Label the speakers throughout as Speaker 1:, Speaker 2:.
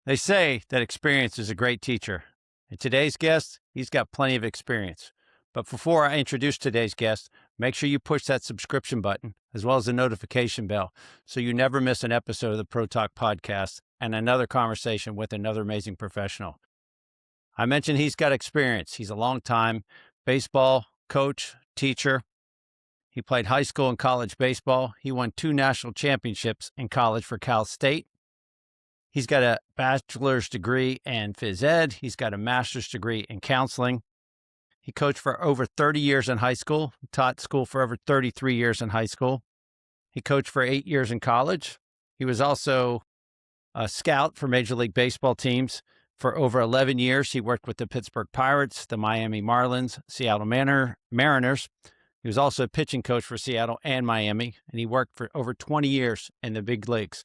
Speaker 1: They say that experience is a great teacher. And today's guest, he's got plenty of experience. But before I introduce today's guest, make sure you push that subscription button as well as the notification bell so you never miss an episode of the Pro Talk podcast and another conversation with another amazing professional. I mentioned he's got experience. He's a long-time baseball coach, teacher. He played high school and college baseball. He won 2 national championships in college for Cal State. He's got a bachelor's degree in phys ed. He's got a master's degree in counseling. He coached for over 30 years in high school, taught school for over 33 years in high school. He coached for 8 years in college. He was also a scout for Major League Baseball teams. For over 11 years, he worked with the Pittsburgh Pirates, the Miami Marlins, Seattle Mariners. He was also a pitching coach for Seattle and Miami, and he worked for over 20 years in the big leagues.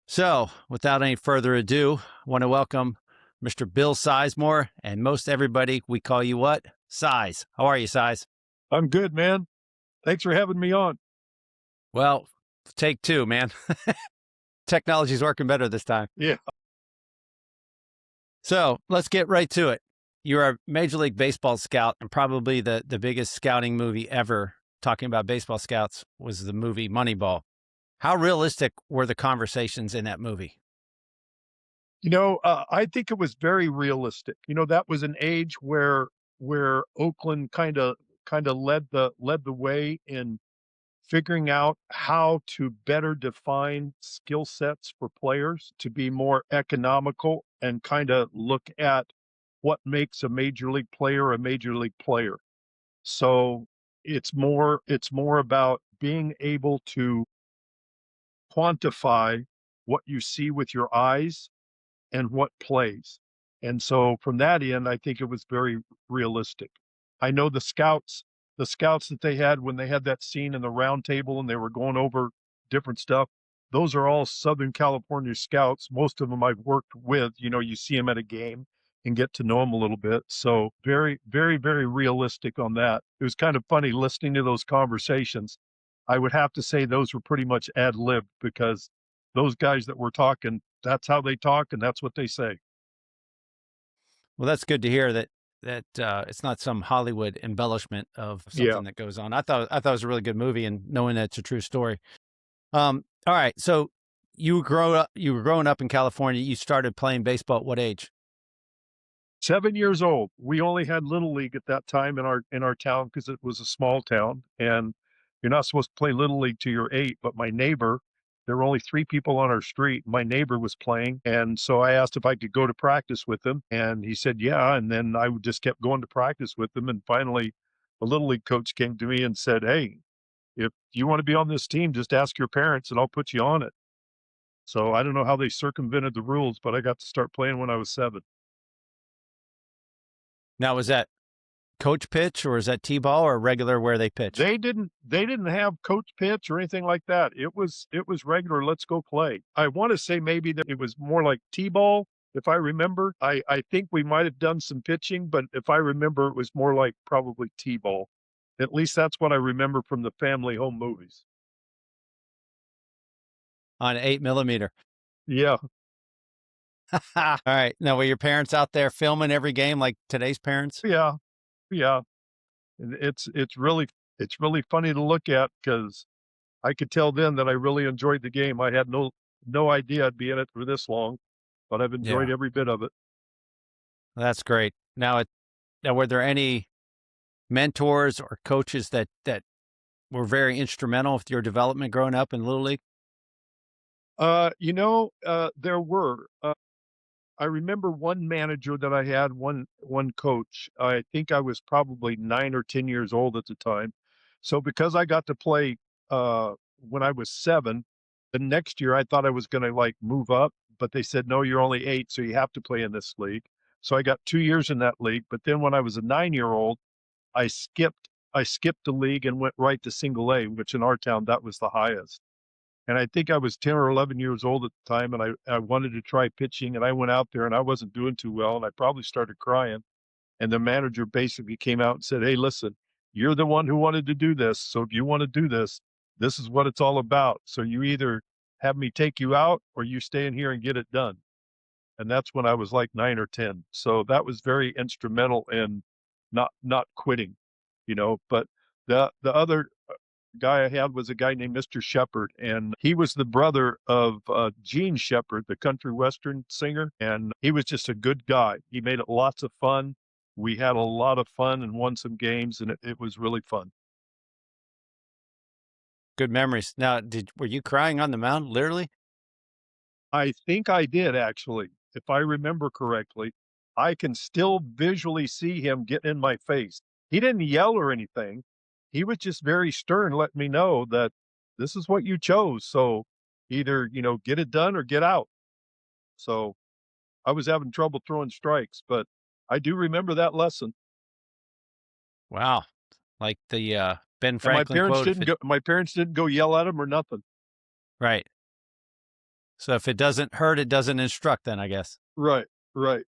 Speaker 1: So, without any further ado, I want to welcome Mr. Bill Sizemore, and most everybody, we call you what? Size. How are you, Size?
Speaker 2: I'm good, man. Thanks for having me on.
Speaker 1: Well, take 2, man. Technology's working better this time.
Speaker 2: Yeah.
Speaker 1: So, let's get right to it. You're a Major League Baseball scout, and probably the biggest scouting movie ever, talking about baseball scouts, was the movie Moneyball. How realistic were the conversations in that movie?
Speaker 2: I think it was very realistic. That was an age where Oakland kind of led the way in figuring out how to better define skill sets for players to be more economical and kind of look at what makes a major league player a major league player. So it's more about being able to quantify what you see with your eyes and what plays. And so from that end, I think it was very realistic. I know the scouts that they had when they had that scene in the round table and they were going over different stuff, those are all Southern California scouts. Most of them I've worked with. You see them at a game and get to know them a little bit. So very, very, very realistic on that. It was kind of funny listening to those conversations. I would have to say those were pretty much ad-libbed because those guys that were talking, that's how they talk and that's what they say.
Speaker 1: Well, that's good to hear that it's not some Hollywood embellishment of
Speaker 2: Yeah.
Speaker 1: something that goes on. I thought it was a really good movie, and knowing that it's a true story. All right, so you were growing up in California. You started playing baseball at what age?
Speaker 2: 7 years old. We only had little league at that time in our town because it was a small town, and you're not supposed to play little league till you're 8. But my neighbor, there were only 3 people on our street. My neighbor was playing, and so I asked if I could go to practice with him, and he said, "Yeah." And then I just kept going to practice with him, and finally, the little league coach came to me and said, "Hey, if you want to be on this team, just ask your parents, and I'll put you on it." So I don't know how they circumvented the rules, but I got to start playing when I was 7.
Speaker 1: Now, was that coach pitch, or is that T-ball, or regular where they pitch?
Speaker 2: They didn't have coach pitch or anything like that. It was regular, let's go play. I wanna say maybe that it was more like T-ball, if I remember. I think we might have done some pitching, but if I remember, it was more like probably T-ball. At least that's what I remember from the family home movies.
Speaker 1: On 8 millimeter.
Speaker 2: Yeah.
Speaker 1: All right. Now, were your parents out there filming every game like today's parents?
Speaker 2: Yeah. Yeah. And it's really funny to look at because I could tell then that I really enjoyed the game. I had no idea I'd be in it for this long, but I've
Speaker 1: Yeah,
Speaker 2: enjoyed every bit of it.
Speaker 1: that's great. Now, were there any mentors or coaches that were very instrumental with your development growing up in Little League?
Speaker 2: There were. I remember one manager that I had, one coach. I think I was probably 9 or 10 years old at the time. So because I got to play when I was 7, the next year I thought I was going to like move up, but they said no, you're only 8, so you have to play in this league. So I got 2 years in that league. But then when I was a 9-year-old, I skipped the league and went right to single A, which in our town that was the highest. And I think I was 10 or 11 years old at the time, and I wanted to try pitching, and I went out there, and I wasn't doing too well, and I probably started crying. And the manager basically came out and said, "Hey, listen, you're the one who wanted to do this. So if you want to do this, this is what it's all about. So you either have me take you out or you stay in here and get it done." and that's when I was like 9 or 10. So that was very instrumental in not quitting, but the other guy I had was a guy named Mr. Shepherd, and he was the brother of Gene Shepherd, the country western singer, and he was just a good guy. He made it lots of fun. We had a lot of fun and won some games, and it was really fun.
Speaker 1: Good memories. Now, were you crying on the mound, literally?
Speaker 2: I think I did actually, if I remember correctly. I can still visually see him getting in my face. He didn't yell or anything. He was just very stern, letting me know that this is what you chose. So either, get it done or get out. So I was having trouble throwing strikes, but I do remember that lesson.
Speaker 1: Wow. Like the Ben
Speaker 2: And
Speaker 1: Franklin quote, if it
Speaker 2: my parents didn't go yell at him or nothing.
Speaker 1: right. So if it doesn't hurt, it doesn't instruct then, I guess.
Speaker 2: Right, right.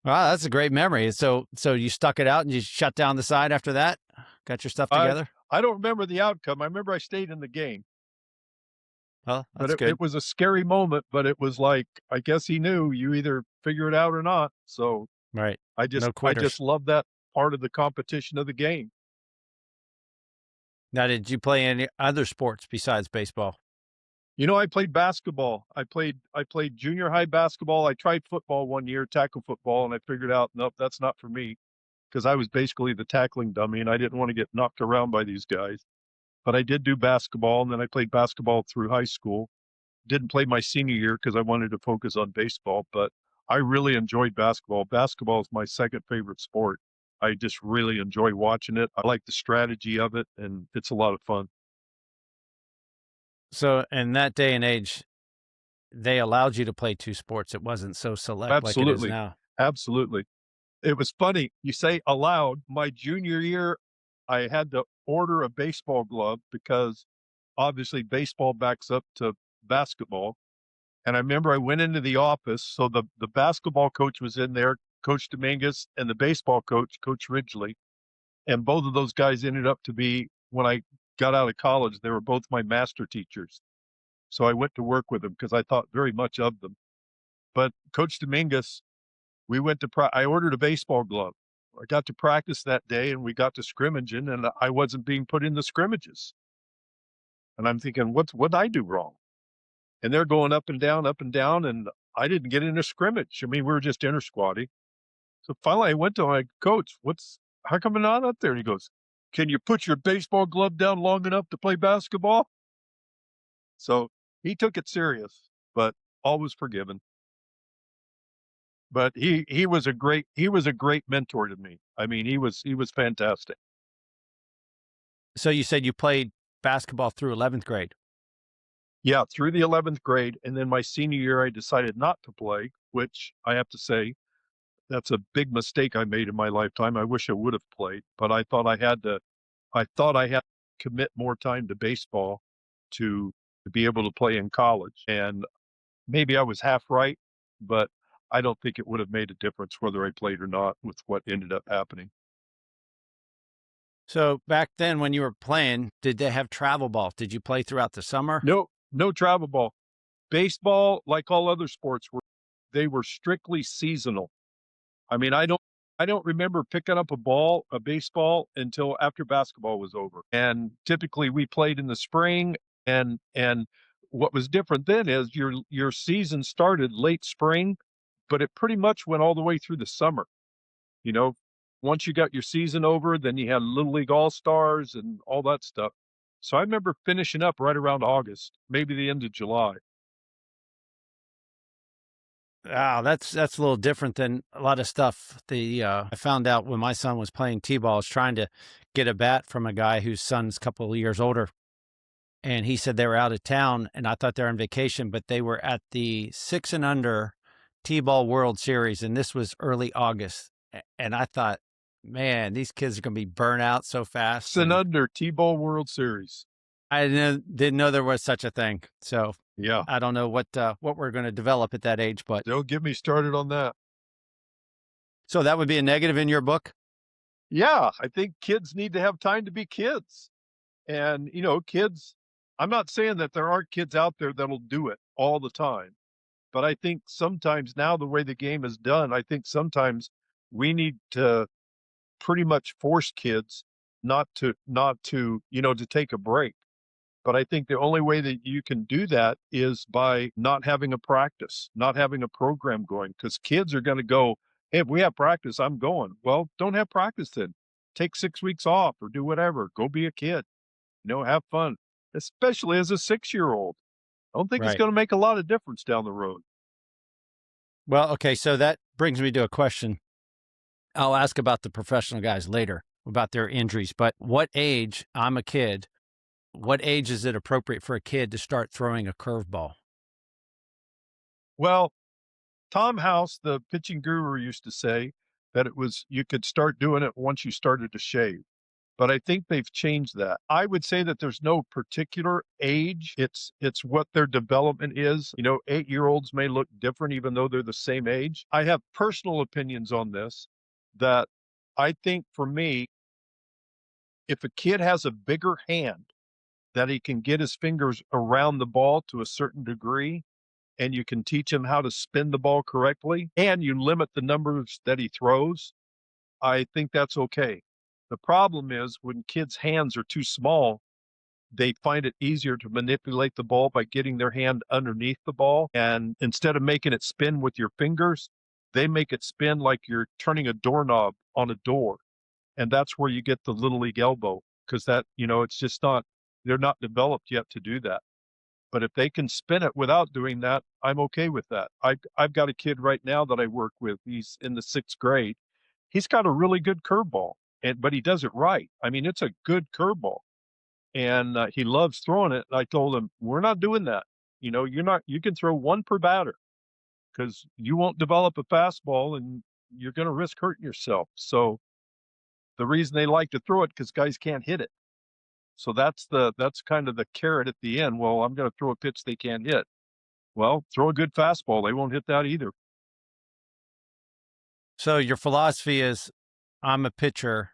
Speaker 1: Wow, that's a great memory. So you stuck it out and you shut down the side after that? Got your stuff
Speaker 2: I
Speaker 1: together?
Speaker 2: I don't remember the outcome. I remember I stayed in the game.
Speaker 1: Well,
Speaker 2: But
Speaker 1: that's
Speaker 2: it
Speaker 1: good.
Speaker 2: was a scary moment, but it was like, I guess he knew you either figure it out or not. So
Speaker 1: Right.
Speaker 2: I
Speaker 1: No
Speaker 2: just I
Speaker 1: quitters.
Speaker 2: just love that part of the competition of the game.
Speaker 1: Now, did you play any other sports besides baseball?
Speaker 2: I played basketball. I played junior high basketball. I tried football one year, tackle football, and I figured out, nope, that's not for me because I was basically the tackling dummy and I didn't want to get knocked around by these guys. But I did do basketball, and then I played basketball through high school. Didn't play my senior year because I wanted to focus on baseball, but I really enjoyed basketball. Basketball is my second favorite sport. I just really enjoy watching it. I like the strategy of it, and it's a lot of fun.
Speaker 1: So in that day and age, they allowed you to play 2 sports. It wasn't so select like it is
Speaker 2: Absolutely.
Speaker 1: now.
Speaker 2: Absolutely. It was funny. You say allowed. My junior year, I had to order a baseball glove because obviously baseball backs up to basketball. And I remember I went into the office. So the basketball coach was in there, Coach Dominguez, and the baseball coach, Coach Ridgely. And both of those guys ended up to be, when I got out of college, they were both my master teachers. So I went to work with them because I thought very much of them. But Coach Dominguez, I ordered a baseball glove. I got to practice that day and we got to scrimmaging and I wasn't being put in the scrimmages. And I'm thinking, what'd I do wrong? And they're going up and down, and I didn't get in a scrimmage. I mean, we were just inter squatting. So finally I went to my coach, how come I'm not up there? And he goes, can you put your baseball glove down long enough to play basketball? So he took it serious, but all was forgiven. But he was a great mentor to me. I mean, he was fantastic.
Speaker 1: So you said you played basketball through 11th grade.
Speaker 2: Yeah, through the 11th grade, and then my senior year, I decided not to play, which I have to say, that's a big mistake I made in my lifetime. I wish I would have played, but I thought I had to commit more time to baseball to to be able to play in college, and maybe I was half right, but I don't think it would have made a difference whether I played or not with what ended up happening.
Speaker 1: So back then when you were playing, did they have travel ball? Did you play throughout the summer?
Speaker 2: No, no travel ball. Baseball, like all other sports, they were strictly seasonal. I mean, I don't remember picking up a baseball until after basketball was over. And typically we played in the spring and what was different then is your season started late spring, but it pretty much went all the way through the summer. You know, once you got your season over, then you had Little League All-Stars and all that stuff. So I remember finishing up right around August, maybe the end of July.
Speaker 1: Wow, that's a little different than a lot of stuff. I found out when my son was playing T-ball, I was trying to get a bat from a guy whose son's a couple of years older. And he said they were out of town and I thought they were on vacation, but they were at the 6 and under T-ball World Series. And this was early August. And I thought, man, these kids are going to be burnt out so fast.
Speaker 2: Sin
Speaker 1: And
Speaker 2: under T-Ball World Series.
Speaker 1: I didn't know there was such a thing. So
Speaker 2: Yeah.
Speaker 1: I don't know what we're going to develop at that age, but
Speaker 2: Don't get me started on that.
Speaker 1: so that would be a negative in your book.
Speaker 2: Yeah, I think kids need to have time to be kids. And, kids, I'm not saying that there aren't kids out there that'll do it all the time, But I think sometimes now the way the game is done, I think sometimes we need to pretty much force kids not to, to take a break. But I think the only way that you can do that is by not having a practice, not having a program going, because kids are going to go, hey, if we have practice, I'm going. Well, don't have practice then. Take 6 weeks off or do whatever. Go be a kid, have fun, especially as a 6-year-old. I don't think it's
Speaker 1: Right.
Speaker 2: going to make a lot of difference down the road.
Speaker 1: Well, okay. So that brings me to a question. I'll ask about the professional guys later about their injuries, but what age, I'm a kid, what age is it appropriate for a kid to start throwing a curveball?
Speaker 2: Well, Tom House, the pitching guru, used to say that it was you could start doing it once you started to shave. But I think they've changed that. I would say that there's no particular age. It's what their development is. 8-year-olds may look different even though they're the same age. I have personal opinions on this that I think for me, if a kid has a bigger hand that he can get his fingers around the ball to a certain degree, and you can teach him how to spin the ball correctly, and you limit the numbers that he throws, I think that's okay. The problem is when kids' hands are too small, they find it easier to manipulate the ball by getting their hand underneath the ball. And instead of making it spin with your fingers, they make it spin like you're turning a doorknob on a door. And that's where you get the little league elbow because it's just not, they're not developed yet to do that. But if they can spin it without doing that, I'm okay with that. I've got a kid right now that I work with. He's in the 6th grade. He's got a really good curveball, but he does it right. I mean, it's a good curveball, and he loves throwing it. And I told him, we're not doing that. You're not. You can throw one per batter because you won't develop a fastball, and you're going to risk hurting yourself. So the reason they like to throw it because guys can't hit it. So that's kind of the carrot at the end. Well, I'm going to throw a pitch they can't hit. Well, throw a good fastball. They won't hit that either.
Speaker 1: So your philosophy is I'm a pitcher.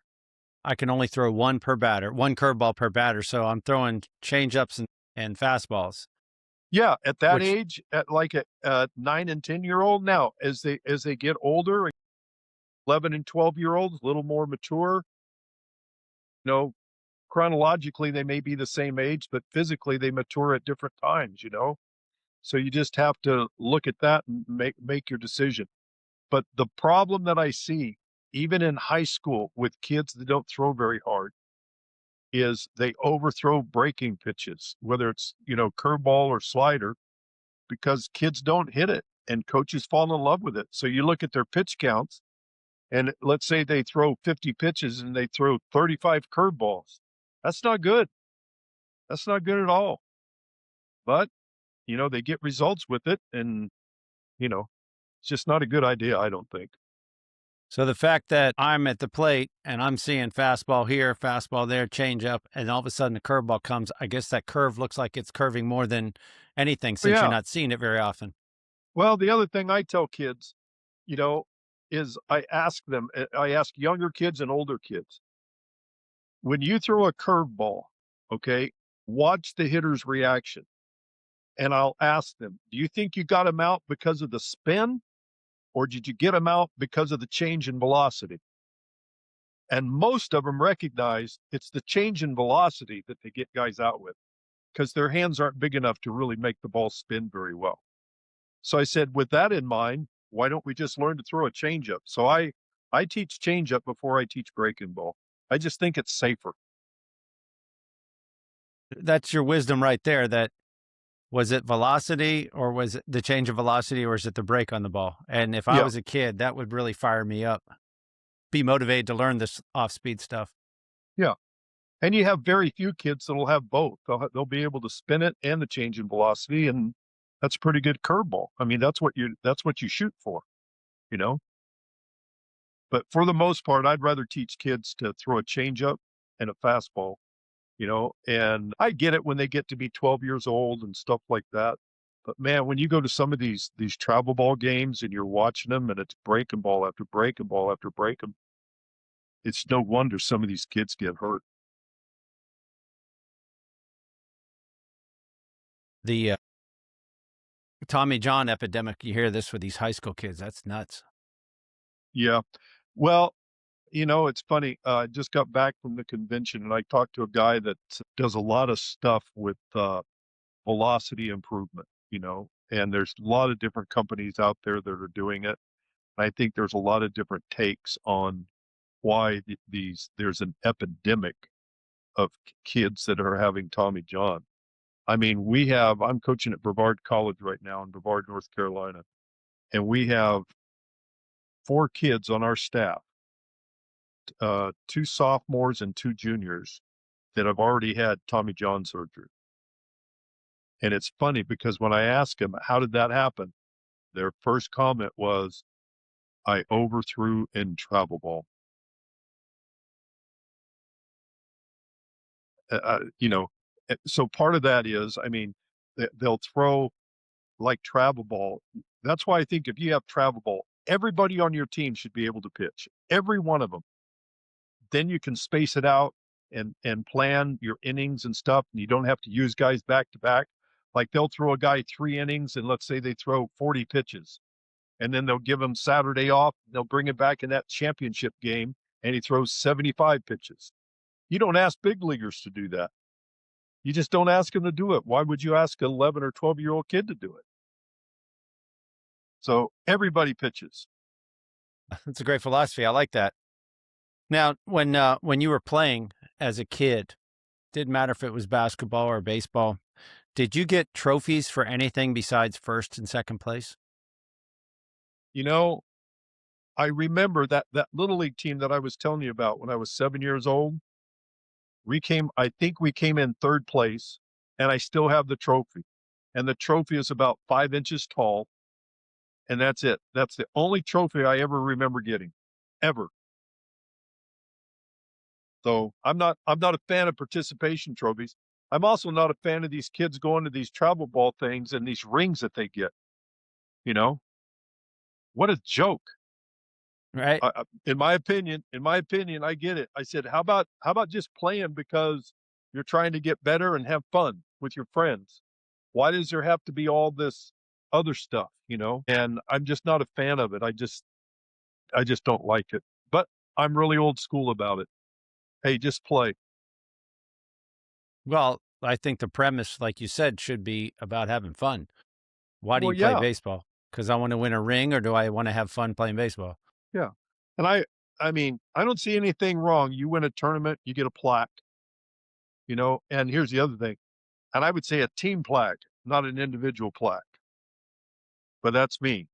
Speaker 1: I can only throw one per batter, one curveball per batter. So I'm throwing changeups and fastballs,
Speaker 2: Yeah, at that
Speaker 1: which
Speaker 2: age, at like a 9 and 10-year-old. Now, as they get older, 11 and 12-year-olds, a little more mature, you know, chronologically they may be the same age, but physically they mature at different times. So you just have to look at that and make your decision. But the problem that I see, even in high school with kids that don't throw very hard, is they overthrow breaking pitches, whether it's curveball or slider, because kids don't hit it and coaches fall in love with it. So you look at their pitch counts, and let's say they throw 50 pitches and they throw 35 curveballs. That's not good. That's not good at all. But they get results with it, and you know, it's just not a good idea, I don't think.
Speaker 1: so the fact that I'm at the plate and I'm seeing fastball here, fastball there, change up, and all of a sudden a curveball comes, I guess that curve looks like it's curving more than anything since you're
Speaker 2: Yeah.
Speaker 1: not seeing it very often.
Speaker 2: Well, the other thing I tell kids, you know, is I ask younger kids and older kids, when you throw a curveball, okay, watch the hitter's reaction. And I'll ask them, do you think you got him out because of the spin, or did you get him out because of the change in velocity? And most of them recognize it's the change in velocity that they get guys out with because their hands aren't big enough to really make the ball spin very well. So I said, with that in mind, why don't we just learn to throw a changeup? So I teach changeup before I teach breaking ball. I just think it's safer.
Speaker 1: That's your wisdom right there. That was it velocity or was it the change of velocity or is it the break on the ball? And if I
Speaker 2: Yeah,
Speaker 1: was a kid, that would really fire me up, be motivated to learn this off speed stuff.
Speaker 2: yeah. And you have very few kids that'll have both. They'll be able to spin it and the change in velocity, and that's a pretty good curveball. I mean, that's what you shoot for, you know. But for the most part, I'd rather teach kids to throw a changeup and a fastball, and I get it when they get to be 12 years old and stuff like that. But man, when you go to some of these travel ball games and you're watching them and it's breaking ball after breaking ball after breaking, it's no wonder some of these kids get hurt.
Speaker 1: The Tommy John epidemic. You hear this with these high school kids. That's nuts.
Speaker 2: Yeah. Well, it's funny. I just got back from the convention and I talked to a guy that does a lot of stuff with velocity improvement, and there's a lot of different companies out there that are doing it. I think there's a lot of different takes on why there's an epidemic of kids that are having Tommy John. I mean, I'm coaching at Brevard College right now in Brevard, North Carolina, and we have 4 kids on our staff, 2 sophomores and 2 juniors that have already had Tommy John surgery. And it's funny because when I ask them, how did that happen? Their first comment was, I overthrew in travel ball. Uh, uh, you know, so part of that is, I mean, they'll throw like travel ball. That's why I think if you have travel ball, everybody on your team should be able to pitch, every one of them. Then you can space it out and plan your innings and stuff, and you don't have to use guys back to back. Like they'll throw a guy 3 innings, and let's say they throw 40 pitches, and then they'll give him Saturday off. They'll bring him back in that championship game, and he throws 75 pitches. You don't ask big leaguers to do that. You just don't ask them to do it. Why would you ask an 11 or 12-year-old kid to do it? So everybody pitches.
Speaker 1: That's a great philosophy. I like that. Now, when you were playing as a kid, didn't matter if it was basketball or baseball, did you get trophies for anything besides first and second place?
Speaker 2: You know, I remember that little league team that I was telling you about when I was 7 years old. I think we came in third place, and I still have the trophy. And the trophy is about 5 inches tall, and that's it. That's the only trophy I ever remember getting, ever. So I'm not a fan of participation trophies. I'm also not a fan of these kids going to these travel ball things and these rings that they get. You know, what a joke.
Speaker 1: Right.
Speaker 2: In my opinion, I get it. I said, how about just playing because you're trying to get better and have fun with your friends? Why does there have to be all this other stuff, And I'm just not a fan of it. I just don't like it. But I'm really old school about it. Hey, just play.
Speaker 1: Well, I think the premise, like you said, should be about having fun. Why do
Speaker 2: Well,
Speaker 1: you play
Speaker 2: yeah,
Speaker 1: baseball? Because I want to win a ring, or do I want to have fun playing baseball?
Speaker 2: yeah. And I mean, I don't see anything wrong. You win a tournament, you get a plaque, and here's the other thing. And I would say a team plaque, not an individual plaque. But that's me.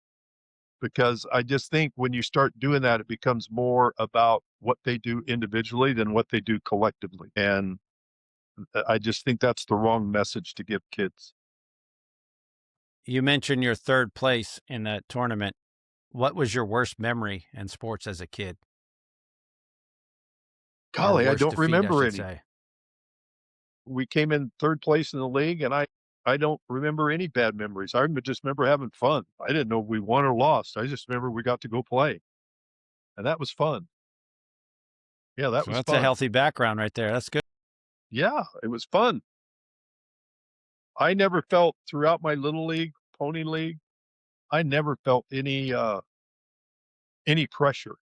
Speaker 2: Because I just think when you start doing that, it becomes more about what they do individually than what they do collectively. And I just think that's the wrong message to give kids.
Speaker 1: You mentioned your third place in that tournament. What was your worst memory in sports as a kid, or
Speaker 2: Golly, I
Speaker 1: worst
Speaker 2: don't
Speaker 1: defeat, I
Speaker 2: remember
Speaker 1: should
Speaker 2: any.
Speaker 1: say?
Speaker 2: We came in third place in the league, and I don't remember any bad memories. Just remember having fun. I didn't know if we won or lost. I just remember we got to go play, and that was fun. Yeah, that
Speaker 1: So
Speaker 2: was
Speaker 1: that's a
Speaker 2: fun.
Speaker 1: healthy background right there. That's good.
Speaker 2: Yeah, it was fun. I never felt throughout my little league, pony league, I never felt any pressure.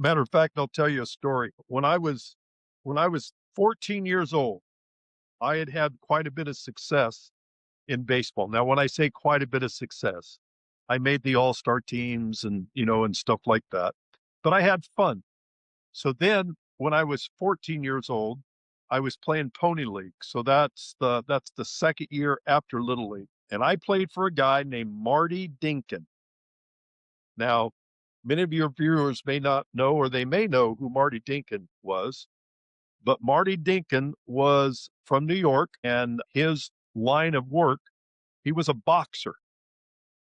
Speaker 2: Matter of fact, I'll tell you a story. When I was 14 years old, I had had quite a bit of success in baseball. Now, when I say quite a bit of success, I made the all-star teams and stuff like that. But I had fun. So then when I was 14 years old, I was playing pony league. So that's the second year after little league. And I played for a guy named Marty Dinkin. Now, many of your viewers may not know, or they may know who Marty Dinkin was, but Marty Dinkin was from New York, and his line of work, he was a boxer.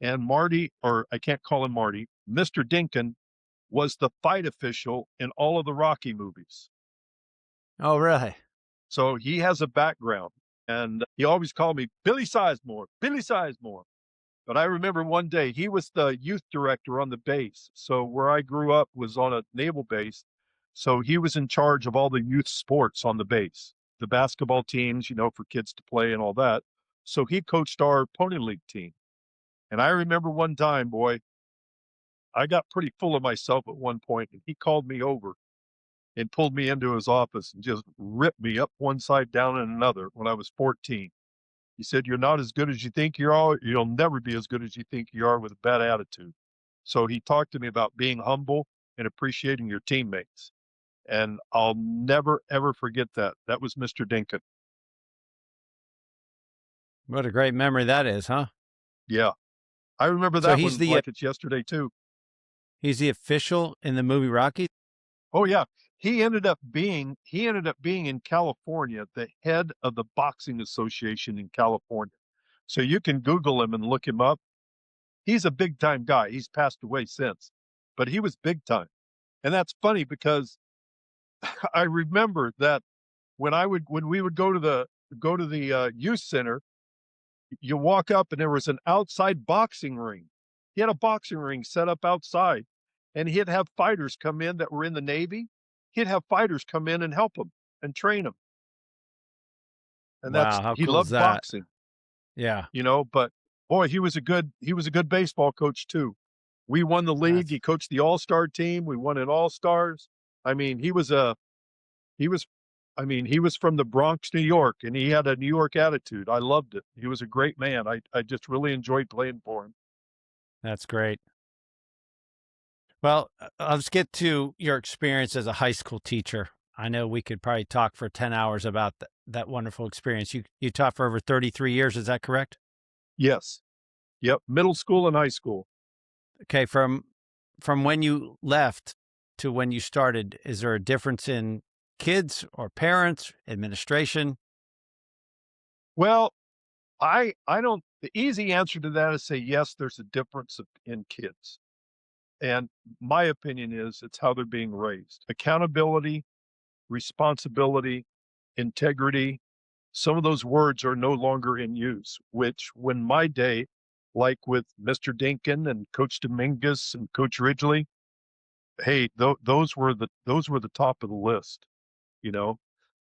Speaker 2: And Marty, or I can't call him Marty, Mr. Dinkin was the fight official in all of the Rocky movies.
Speaker 1: Oh, really?
Speaker 2: So he has a background, and he always called me Billy Sizemore, Billy Sizemore. But I remember one day he was the youth director on the base. So where I grew up was on a naval base. So he was in charge of all the youth sports on the base, the basketball teams, for kids to play and all that. So he coached our pony league team. And I remember one time, boy, I got pretty full of myself at one point, and he called me over and pulled me into his office and just ripped me up one side, down in another when I was 14. He said, "You're not as good as you think you are. You'll never be as good as you think you are with a bad attitude." So he talked to me about being humble and appreciating your teammates. And I'll never, ever forget that. That was Mr. Dinkin.
Speaker 1: What a great memory that is, huh?
Speaker 2: Yeah. I remember
Speaker 1: So
Speaker 2: that one like it's yesterday too.
Speaker 1: he's the official in the movie Rocky?
Speaker 2: Oh, yeah. He ended up being in California, the head of the boxing association in California. So you can Google him and look him up. He's a big time guy. He's passed away since, but he was big time. And that's funny because I remember that when we would go to the youth center, you walk up and there was an outside boxing ring. He had a boxing ring set up outside, and he'd have fighters come in that were in the Navy. He'd have fighters come in and help him and train him. And that's
Speaker 1: Wow, how
Speaker 2: he
Speaker 1: cool is
Speaker 2: loved
Speaker 1: that?
Speaker 2: boxing,
Speaker 1: Yeah,
Speaker 2: but boy, he was a good baseball coach too. We won the league.
Speaker 1: that's
Speaker 2: He coached the All-Star team. We won in All-Stars. I mean, he was he was from the Bronx, New York, and he had a New York attitude. I loved it. He was a great man. I just really enjoyed playing for him.
Speaker 1: that's great. Well, let's get to your experience as a high school teacher. I know we could probably talk for 10 hours about that wonderful experience. You taught for over 33 years, is that correct?
Speaker 2: Yes. Yep, middle school and high school.
Speaker 1: Okay, from when you left to when you started, is there a difference in kids or parents, administration?
Speaker 2: Well, I don't the easy answer to that is say, yes, there's a difference in kids, and my opinion is it's how they're being raised. Accountability, responsibility, integrity, some of those words are no longer in use, which when my day, like with Mr. Dinkin and Coach Dominguez and Coach Ridgely, hey, those were the top of the list, you know?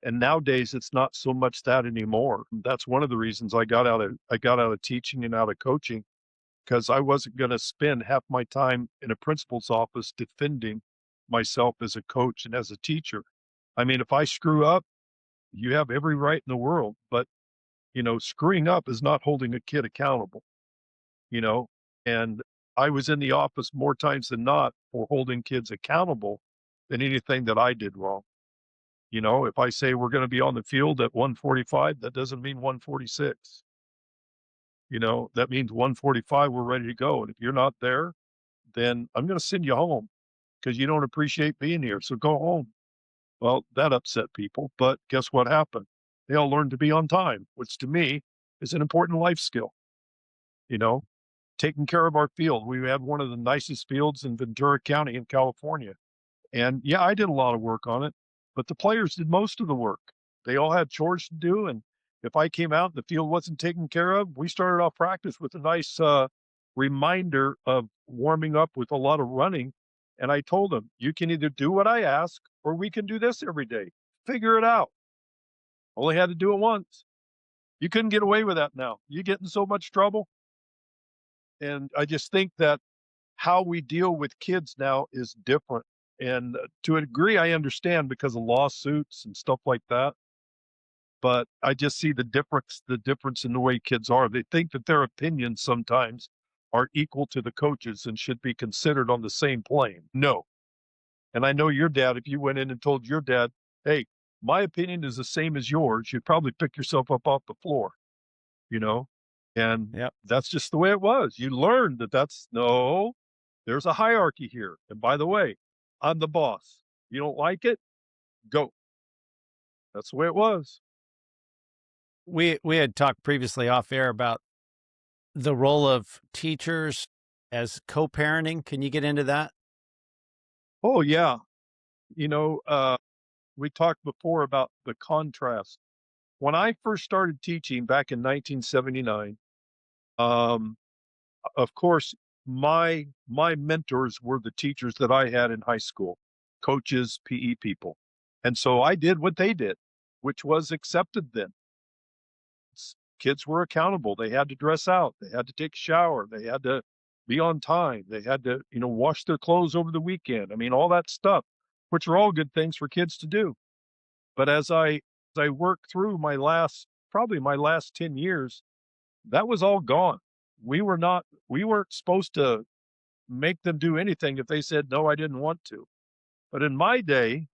Speaker 2: And nowadays it's not so much that anymore. That's one of the reasons I got out of teaching and out of coaching because I wasn't going to spend half my time in a principal's office defending myself as a coach and as a teacher. I mean, if I screw up, you have every right in the world, but screwing up is not holding a kid accountable, you know? And I was in the office more times than not for holding kids accountable than anything that I did wrong. If I say we're going to be on the field at 1:45, that doesn't mean 1:46. That means 1:45, we're ready to go. And if you're not there, then I'm going to send you home because you don't appreciate being here. So go home. Well, that upset people. But guess what happened? They all learned to be on time, which to me is an important life skill, you know, taking care of our field. We had one of the nicest fields in Ventura County in California. And yeah, I did a lot of work on it, but the players did most of the work. They all had chores to do. And if I came out and the field wasn't taken care of, we started off practice with a nice reminder of warming up with a lot of running. And I told them, you can either do what I ask or we can do this every day. Figure it out. Only had to do it once. You couldn't get away with that now. You get in so much trouble. And I just think that how we deal with kids now is different. And to a degree, I understand because of lawsuits and stuff like that. But I just see the difference in the way kids are. They think that their opinions sometimes are equal to the coaches and should be considered on the same plane. No. And I know your dad, if you went in and told your dad, hey, my opinion is the same as yours, you'd probably pick yourself up off the floor, you know? And
Speaker 1: Yep.
Speaker 2: that's just the way it was. You learned that no, there's a hierarchy here. And by the way, I'm the boss. You don't like it? Go. That's the way it was.
Speaker 1: We had talked previously off air about the role of teachers as co-parenting. Can you get into that?
Speaker 2: Oh, yeah. You know, we talked before about the contrast. When I first started teaching back in 1979, um, of course, my mentors were the teachers that I had in high school, coaches, PE people. And so I did what they did, which was accepted then. Kids were accountable. They had to dress out. They had to take a shower. They had to be on time. They had to, wash their clothes over the weekend. I mean, all that stuff, which are all good things for kids to do. But as I worked through probably my last 10 years, that was all gone. We weren't supposed to make them do anything if they said, no, I didn't want to. But in my day,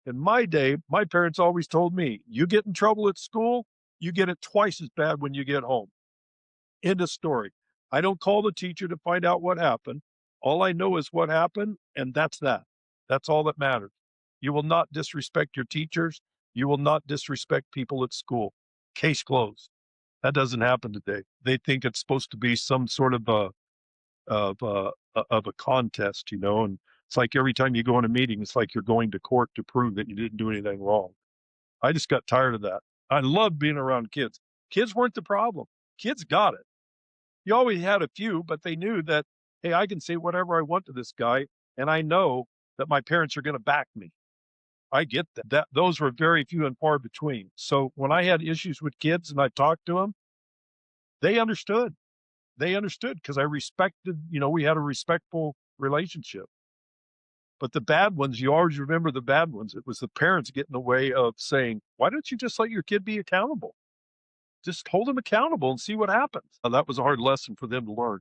Speaker 2: my parents always told me, you get in trouble at school, you get it twice as bad when you get home. End of story. I don't call the teacher to find out what happened. All I know is what happened, and that's that. That's all that matters. You will not disrespect your teachers. You will not disrespect people at school. Case closed. That doesn't happen today. They think it's supposed to be some sort of a contest, and it's like every time you go in a meeting, it's like you're going to court to prove that you didn't do anything wrong. I just got tired of that. I love being around kids. Kids weren't the problem. Kids got it. You always had a few, but they knew that, hey, I can say whatever I want to this guy, and I know that my parents are going to back me. I get that. Those were very few and far between. So when I had issues with kids and I talked to them, they understood. They understood because I respected, we had a respectful relationship. But the bad ones, you always remember the bad ones. It was the parents getting in the way of saying, why don't you just let your kid be accountable? Just hold them accountable and see what happens. That was a hard lesson for them to learn.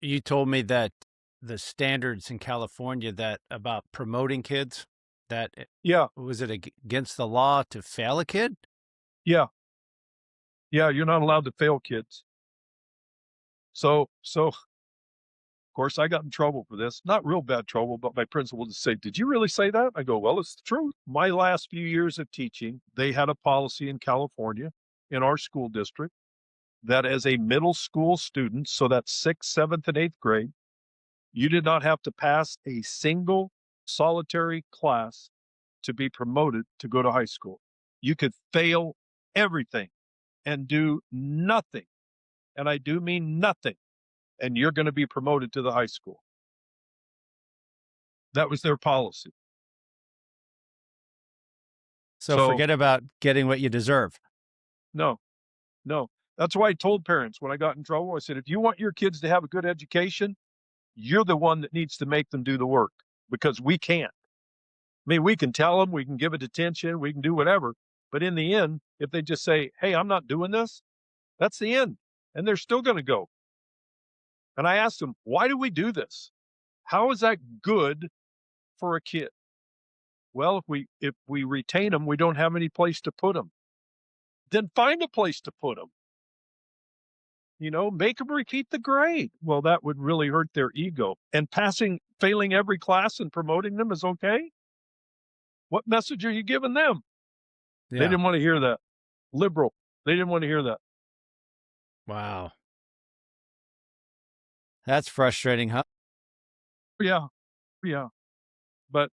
Speaker 1: You told me that the standards in California that about promoting kids, that
Speaker 2: Yeah,
Speaker 1: was it against the law to fail a kid?
Speaker 2: yeah, yeah. You're not allowed to fail kids. So of course I got in trouble for this. Not real bad trouble, but my principal would say, did you really say that? I go, well, it's the truth. My last few years of teaching, they had a policy in California in our school district that as a middle school student, so that's sixth, seventh, and eighth grade, you did not have to pass a single solitary class to be promoted to go to high school. You could fail everything and do nothing. And I do mean nothing. And you're going to be promoted to the high school. That was their policy.
Speaker 1: So
Speaker 2: So,
Speaker 1: forget about getting what you deserve.
Speaker 2: no, no. That's why I told parents when I got in trouble, I said, if you want your kids to have a good education, you're the one that needs to make them do the work because we can't. I mean, we can tell them, we can give it attention, we can do whatever. But in the end, if they just say, hey, I'm not doing this, that's the end. And they're still going to go. And I asked them, why do we do this? How is that good for a kid? Well, if we retain them, we don't have any place to put them. Then find a place to put them. Make them repeat the grade. Well, that would really hurt their ego. And failing every class and promoting them is okay? What message are you giving them? They
Speaker 1: Yeah.
Speaker 2: didn't want to hear that. Liberal. They didn't want to hear that.
Speaker 1: Wow. That's frustrating, huh?
Speaker 2: Yeah, yeah. But,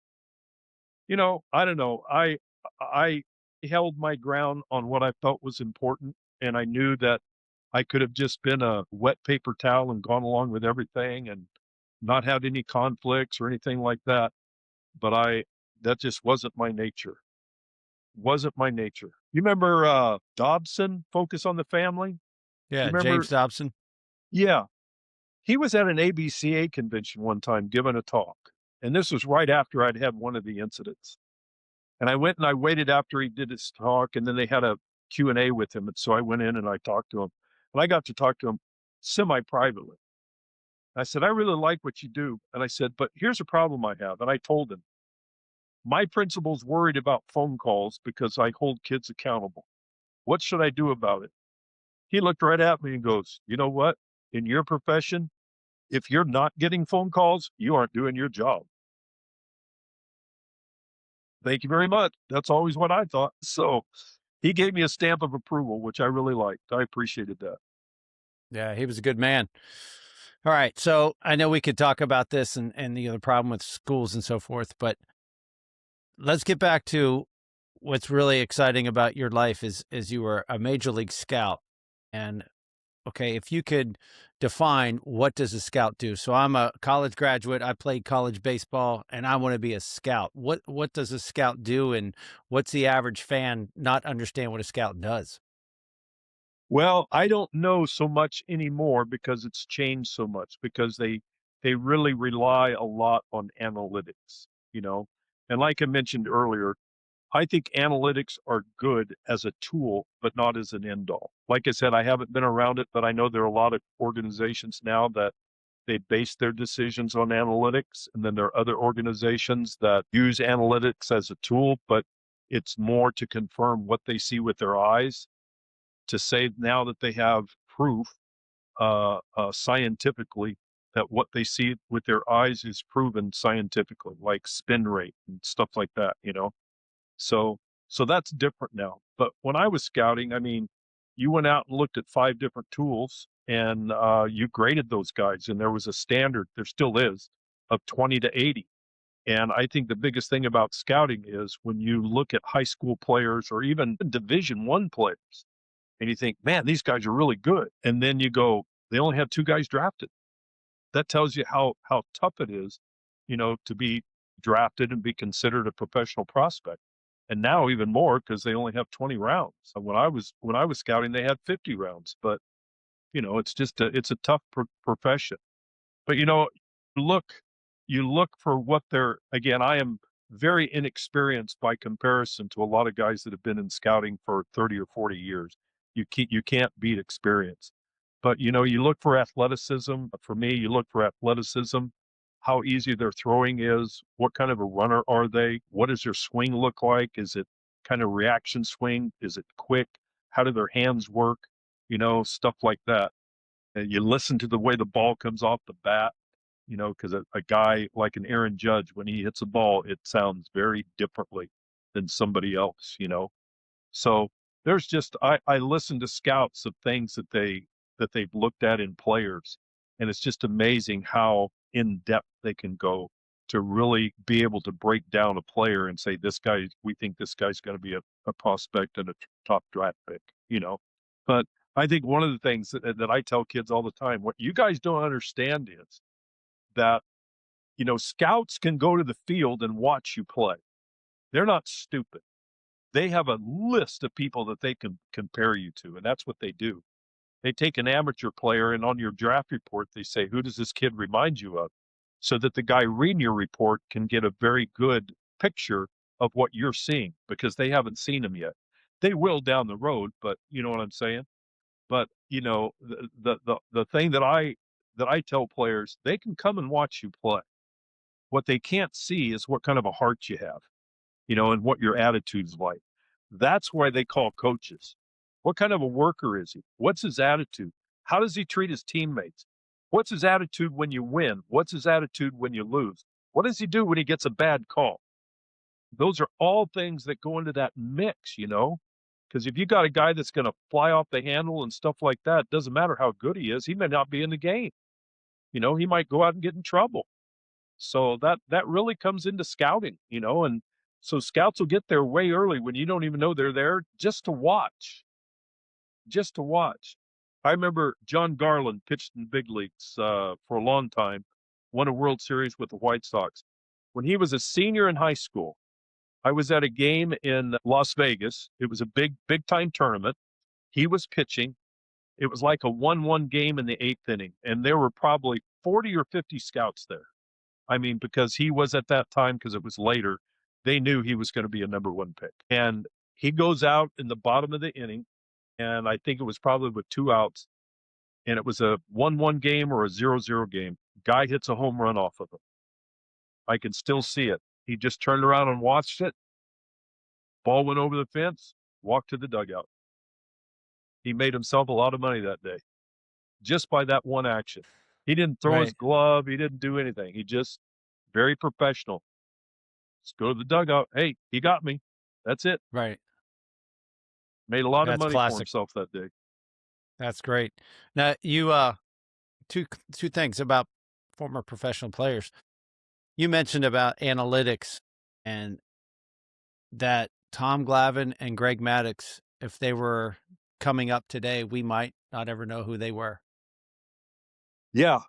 Speaker 2: I don't know. I held my ground on what I felt was important, and I knew that I could have just been a wet paper towel and gone along with everything and not had any conflicts or anything like that. But that just wasn't my nature. Wasn't my nature. You remember Dobson, Focus on the Family? You
Speaker 1: Yeah,
Speaker 2: remember?
Speaker 1: James Dobson.
Speaker 2: Yeah. He was at an ABCA convention one time giving a talk. And this was right after I'd had one of the incidents. And I went and I waited after he did his talk, and then they had a Q&A with him. And so I went in and I talked to him. And I got to talk to him semi-privately. I said, I really like what you do. And I said, but here's a problem I have. And I told him, my principal's worried about phone calls because I hold kids accountable. What should I do about it? He looked right at me and goes, you know what? In your profession, if you're not getting phone calls, you aren't doing your job. Thank you very much. That's always what I thought. So he gave me a stamp of approval, which I really liked. I appreciated that.
Speaker 1: Yeah, he was a good man. All right. So I know we could talk about this and the other problem with schools and so forth, but let's get back to what's really exciting about your life is you were a major league scout. And okay, if you could define what does a scout do? So I'm a college graduate, I played college baseball, and I want to be a scout. What does a scout do, and what's the average fan not understand what a scout does?
Speaker 2: Well, I don't know so much anymore because it's changed so much because they really rely a lot on analytics, you know? And like I mentioned earlier, I think analytics are good as a tool, but not as an end all. Like I said, I haven't been around it, but I know there are a lot of organizations now that they base their decisions on analytics. And then there are other organizations that use analytics as a tool, but it's more to confirm what they see with their eyes to say now that they have proof scientifically that what they see with their eyes is proven scientifically, like spin rate and stuff like that, you know? So so that's different now. But when I was scouting, I mean, you went out and looked at 5 different tools and, you graded those guys, and there was a standard, there still is, of 20 to 80. And I think the biggest thing about scouting is when you look at high school players or even Division I players, and you think, "Man, these guys are really good." And then you go, "They only have 2 guys drafted." That tells you how tough it is, you know, to be drafted and be considered a professional prospect. And now even more because they only have 20 rounds. When I was scouting, they had 50 rounds, but, you know, it's a tough profession. But, you know, look you look for what they're again, I am very inexperienced by comparison to a lot of guys that have been in scouting for 30 or 40 years. You can't beat experience. But, you know, you look for athleticism. For me, you look for athleticism, how easy their throwing is, what kind of a runner are they? What does their swing look like? Is it kind of reaction swing? Is it quick? How do their hands work? You know, stuff like that. And you listen to the way the ball comes off the bat, you know, because a guy like an Aaron Judge, when he hits a ball, it sounds very differently than somebody else, you know? So there's just I listen to scouts of things that they've looked at in players, and it's just amazing how in depth they can go to really be able to break down a player and say, this guy, we think this guy's going to be a prospect and a top draft pick, you know. But I think one of the things that I tell kids all the time, what you guys don't understand is that, you know, scouts can go to the field and watch you play. They're not stupid. They have a list of people that they can compare you to, and that's what they do. They take an amateur player, and on your draft report, they say, "Who does this kid remind you of?" So that the guy reading your report can get a very good picture of what you're seeing because they haven't seen him yet. They will down the road, but you know what I'm saying? But, you know, the thing that I tell players, they can come and watch you play. What they can't see is what kind of a heart you have, you know, and what your attitude's like. That's why they call coaches. What kind of a worker is he? What's his attitude? How does he treat his teammates? What's his attitude when you win? What's his attitude when you lose? What does he do when he gets a bad call? Those are all things that go into that mix, you know? Because if you got a guy that's going to fly off the handle and stuff like that, doesn't matter how good he is, he may not be in the game. You know, he might go out and get in trouble. So that really comes into scouting, you know, and so scouts will get there way early when you don't even know they're there just to watch, just to watch. I remember John Garland pitched in big leagues for a long time, won a World Series with the White Sox. When he was a senior in high school, I was at a game in Las Vegas. It was a big time tournament. He was pitching. It was like a 1-1 game in the 8th inning, and there were probably 40 or 50 scouts there. I mean, because he was at that time, because it was later, they knew he was gonna be a number 1 pick. And he goes out in the bottom of the inning, and I think it was probably with 2 outs, and it was a 1-1 game or a 0-0 game. Guy hits a home run off of him. I can still see it. He just turned around and watched it. Ball went over the fence, walked to the dugout. He made himself a lot of money that day just by that one action. He didn't throw his
Speaker 1: Right,
Speaker 2: glove, he didn't do anything. He just very professional. Just go to the dugout. "Hey, he got me." That's it.
Speaker 1: right.
Speaker 2: Made a lot of
Speaker 1: That's
Speaker 2: money for
Speaker 1: classic.
Speaker 2: himself that day.
Speaker 1: That's great. Now, you, 2 things about former professional players. You mentioned about analytics and that Tom Glavine and Greg Maddux, if they were coming up today, we might not ever know who they were.
Speaker 2: Yeah.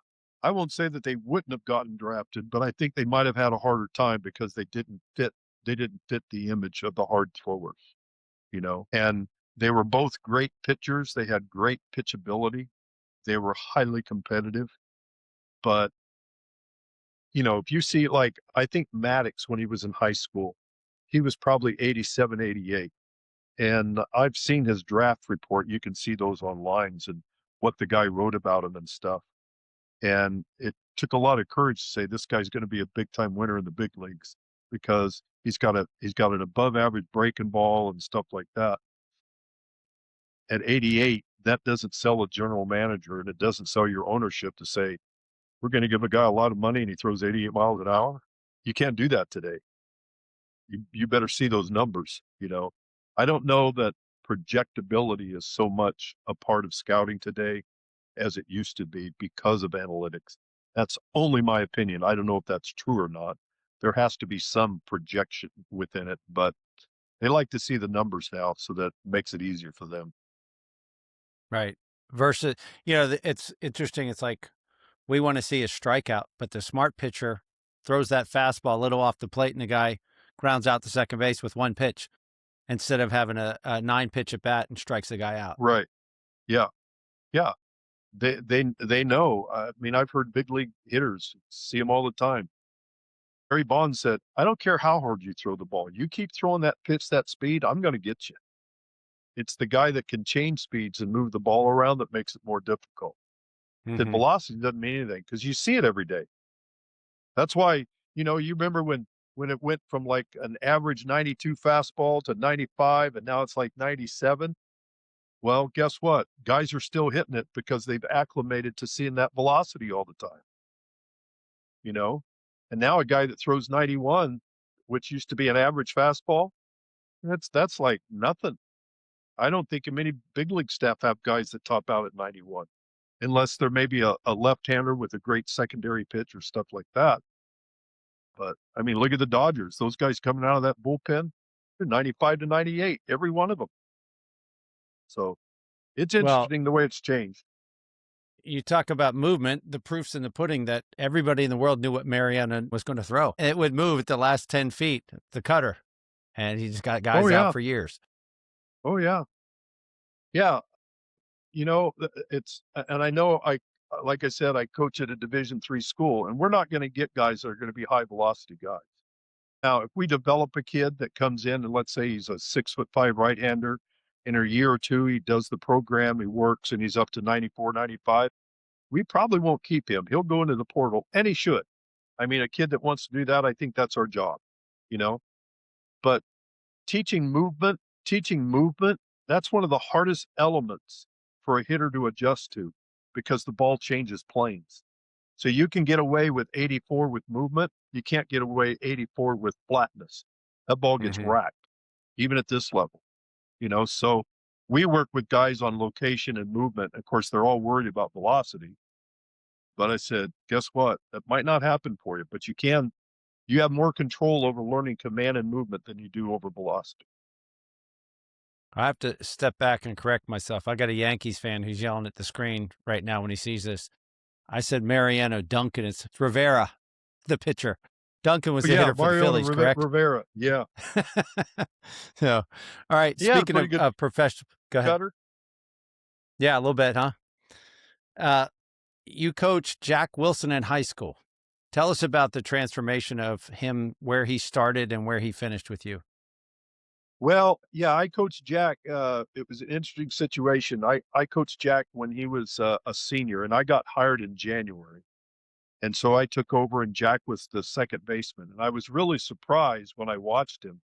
Speaker 2: I won't say that they wouldn't have gotten drafted, but I think they might have had a harder time because they didn't fit the image of the hard throwers, you know? And They were both great pitchers. They had great pitchability. They were highly competitive. But, if you see, like, I think Maddox, when he was in high school, he was probably 87, 88. And I've seen his draft report. You can see those online and what the guy wrote about him and stuff. And it took a lot of courage to say this guy's going to be a big time winner in the big leagues because he's got an above average breaking ball and stuff like that. At 88, that doesn't sell a general manager and it doesn't sell your ownership to say, we're going to give a guy a lot of money and he throws 88 miles an hour. You can't do that today. You better see those numbers. I don't know that projectability is so much a part of scouting today as it used to be because of analytics. That's only my opinion. I don't know if that's true or not. There has to be some projection within it, but they like to see the numbers now, so that makes it easier for them.
Speaker 1: Right. Versus, it's interesting. It's like we want to see a strikeout, but the smart pitcher throws that fastball a little off the plate and the guy grounds out to second base with one pitch instead of having a nine pitch at bat and strikes the guy out.
Speaker 2: Right. Yeah. Yeah. They know. I mean, I've heard big league hitters see them all the time. Barry Bonds said, "I don't care how hard you throw the ball. You keep throwing that pitch that speed, I'm going to get you." It's the guy that can change speeds and move the ball around that makes it more difficult. The
Speaker 1: Hmm.
Speaker 2: velocity doesn't mean anything because you see it every day. That's why, you remember when it went from like an average 92 fastball to 95 and now it's like 97. Well, guess what? Guys are still hitting it because they've acclimated to seeing that velocity all the time, you know? And now a guy that throws 91, which used to be an average fastball, that's like nothing. I don't think many big league staff have guys that top out at 91, unless they're maybe a left-hander with a great secondary pitch or stuff like that. But I mean, look at the Dodgers. Those guys coming out of that bullpen, they're 95 to 98, every one of them. So it's
Speaker 1: Well,
Speaker 2: interesting the way it's changed.
Speaker 1: you talk about movement, the proof's in the pudding that everybody in the world knew what Mariana was going to throw. It would move at the last 10 feet, the cutter, and he just got
Speaker 2: Oh
Speaker 1: guys out
Speaker 2: yeah.
Speaker 1: for years.
Speaker 2: Oh yeah. Yeah. And I know like I said, I coach at a Division III school, and we're not going to get guys that are going to be high velocity guys. Now, if we develop a kid that comes in and let's say he's a 6'5" right-hander, in a year or two, he does the program, he works, and he's up to 94, 95. We probably won't keep him. He'll go into the portal, and he should. I mean, a kid that wants to do that, I think that's our job, you know? But teaching movement, that's one of the hardest elements for a hitter to adjust to because the ball changes planes. So you can get away with 84 with movement. You can't get away 84 with flatness. That ball gets
Speaker 1: Hmm.
Speaker 2: racked, even at this level. So we work with guys on location and movement. Of course, they're all worried about velocity. But I said, guess what? That might not happen for you, but you have more control over learning command and movement than you do over velocity.
Speaker 1: I have to step back and correct myself. I got a Yankees fan who's yelling at the screen right now when he sees this. I said Mariano Duncan. It's Rivera, the pitcher. Duncan was
Speaker 2: But
Speaker 1: the
Speaker 2: yeah,
Speaker 1: hitter for the
Speaker 2: Mariano
Speaker 1: Phillies, correct?
Speaker 2: Rivera. Yeah.
Speaker 1: So, all right.
Speaker 2: He had a
Speaker 1: Speaking
Speaker 2: pretty
Speaker 1: of
Speaker 2: good
Speaker 1: professional, go ahead.
Speaker 2: cutter.
Speaker 1: Yeah, a little bit, huh? Uh, you coached Jack Wilson in high school. Tell us about the transformation of him, where he started and where he finished with you.
Speaker 2: Well, yeah, I coached Jack. It was an interesting situation. I coached Jack when he was a senior, and I got hired in January. And so I took over, and Jack was the second baseman. And I was really surprised when I watched him.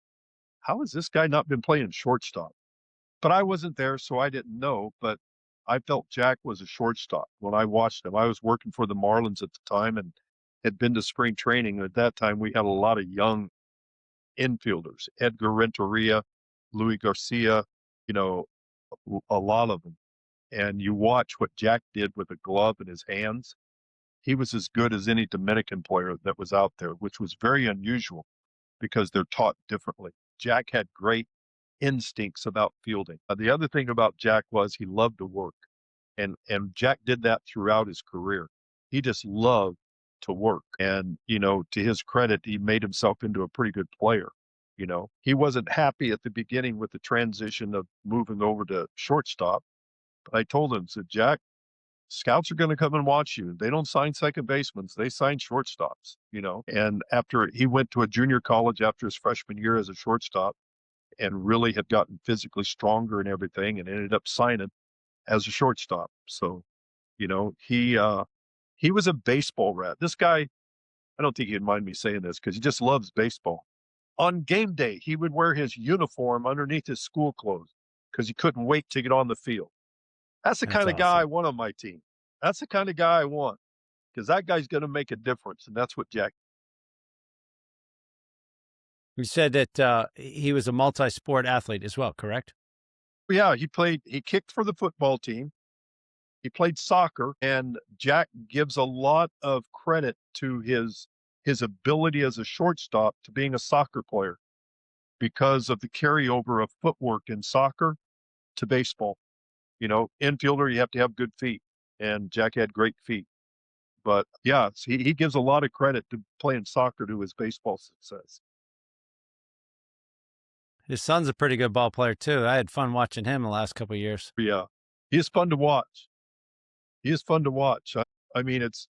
Speaker 2: How has this guy not been playing shortstop? But I wasn't there, so I didn't know. But I felt Jack was a shortstop when I watched him. I was working for the Marlins at the time and had been to spring training. At that time, we had a lot of young infielders, Edgar Renteria, Louis Garcia, you know, a lot of them. And you watch what Jack did with a glove in his hands. He was as good as any Dominican player that was out there, which was very unusual because they're taught differently. Jack had great instincts about fielding. The other thing about Jack was he loved to work. And Jack did that throughout his career. He just loved to work. And, to his credit, he made himself into a pretty good player. He wasn't happy at the beginning with the transition of moving over to shortstop. But I told him, said, Jack, scouts are going to come and watch you. They don't sign second basemen; they sign shortstops. And after he went to a junior college after his freshman year as a shortstop and really had gotten physically stronger and everything and ended up signing as a shortstop. So, you know, he uh he was a baseball rat. This guy, I don't think he'd mind me saying this because he just loves baseball. On game day, he would wear his uniform underneath his school clothes because he couldn't wait to get on the field. That's the
Speaker 1: That's
Speaker 2: kind of guy I
Speaker 1: awesome.
Speaker 2: want on my team. That's the kind of guy I want because that guy's going to make a difference, and that's what Jack.
Speaker 1: You said that he was a multi-sport athlete as well, correct?
Speaker 2: Yeah, he kicked for the football team. He played soccer, and Jack gives a lot of credit to his ability as a shortstop to being a soccer player because of the carryover of footwork in soccer to baseball. Infielder, you have to have good feet, and Jack had great feet. But yeah, he gives a lot of credit to playing soccer to his baseball success.
Speaker 1: His son's a pretty good ball player too. I had fun watching him the last couple of years.
Speaker 2: Yeah, he is fun to watch. He is fun to watch. I mean, it's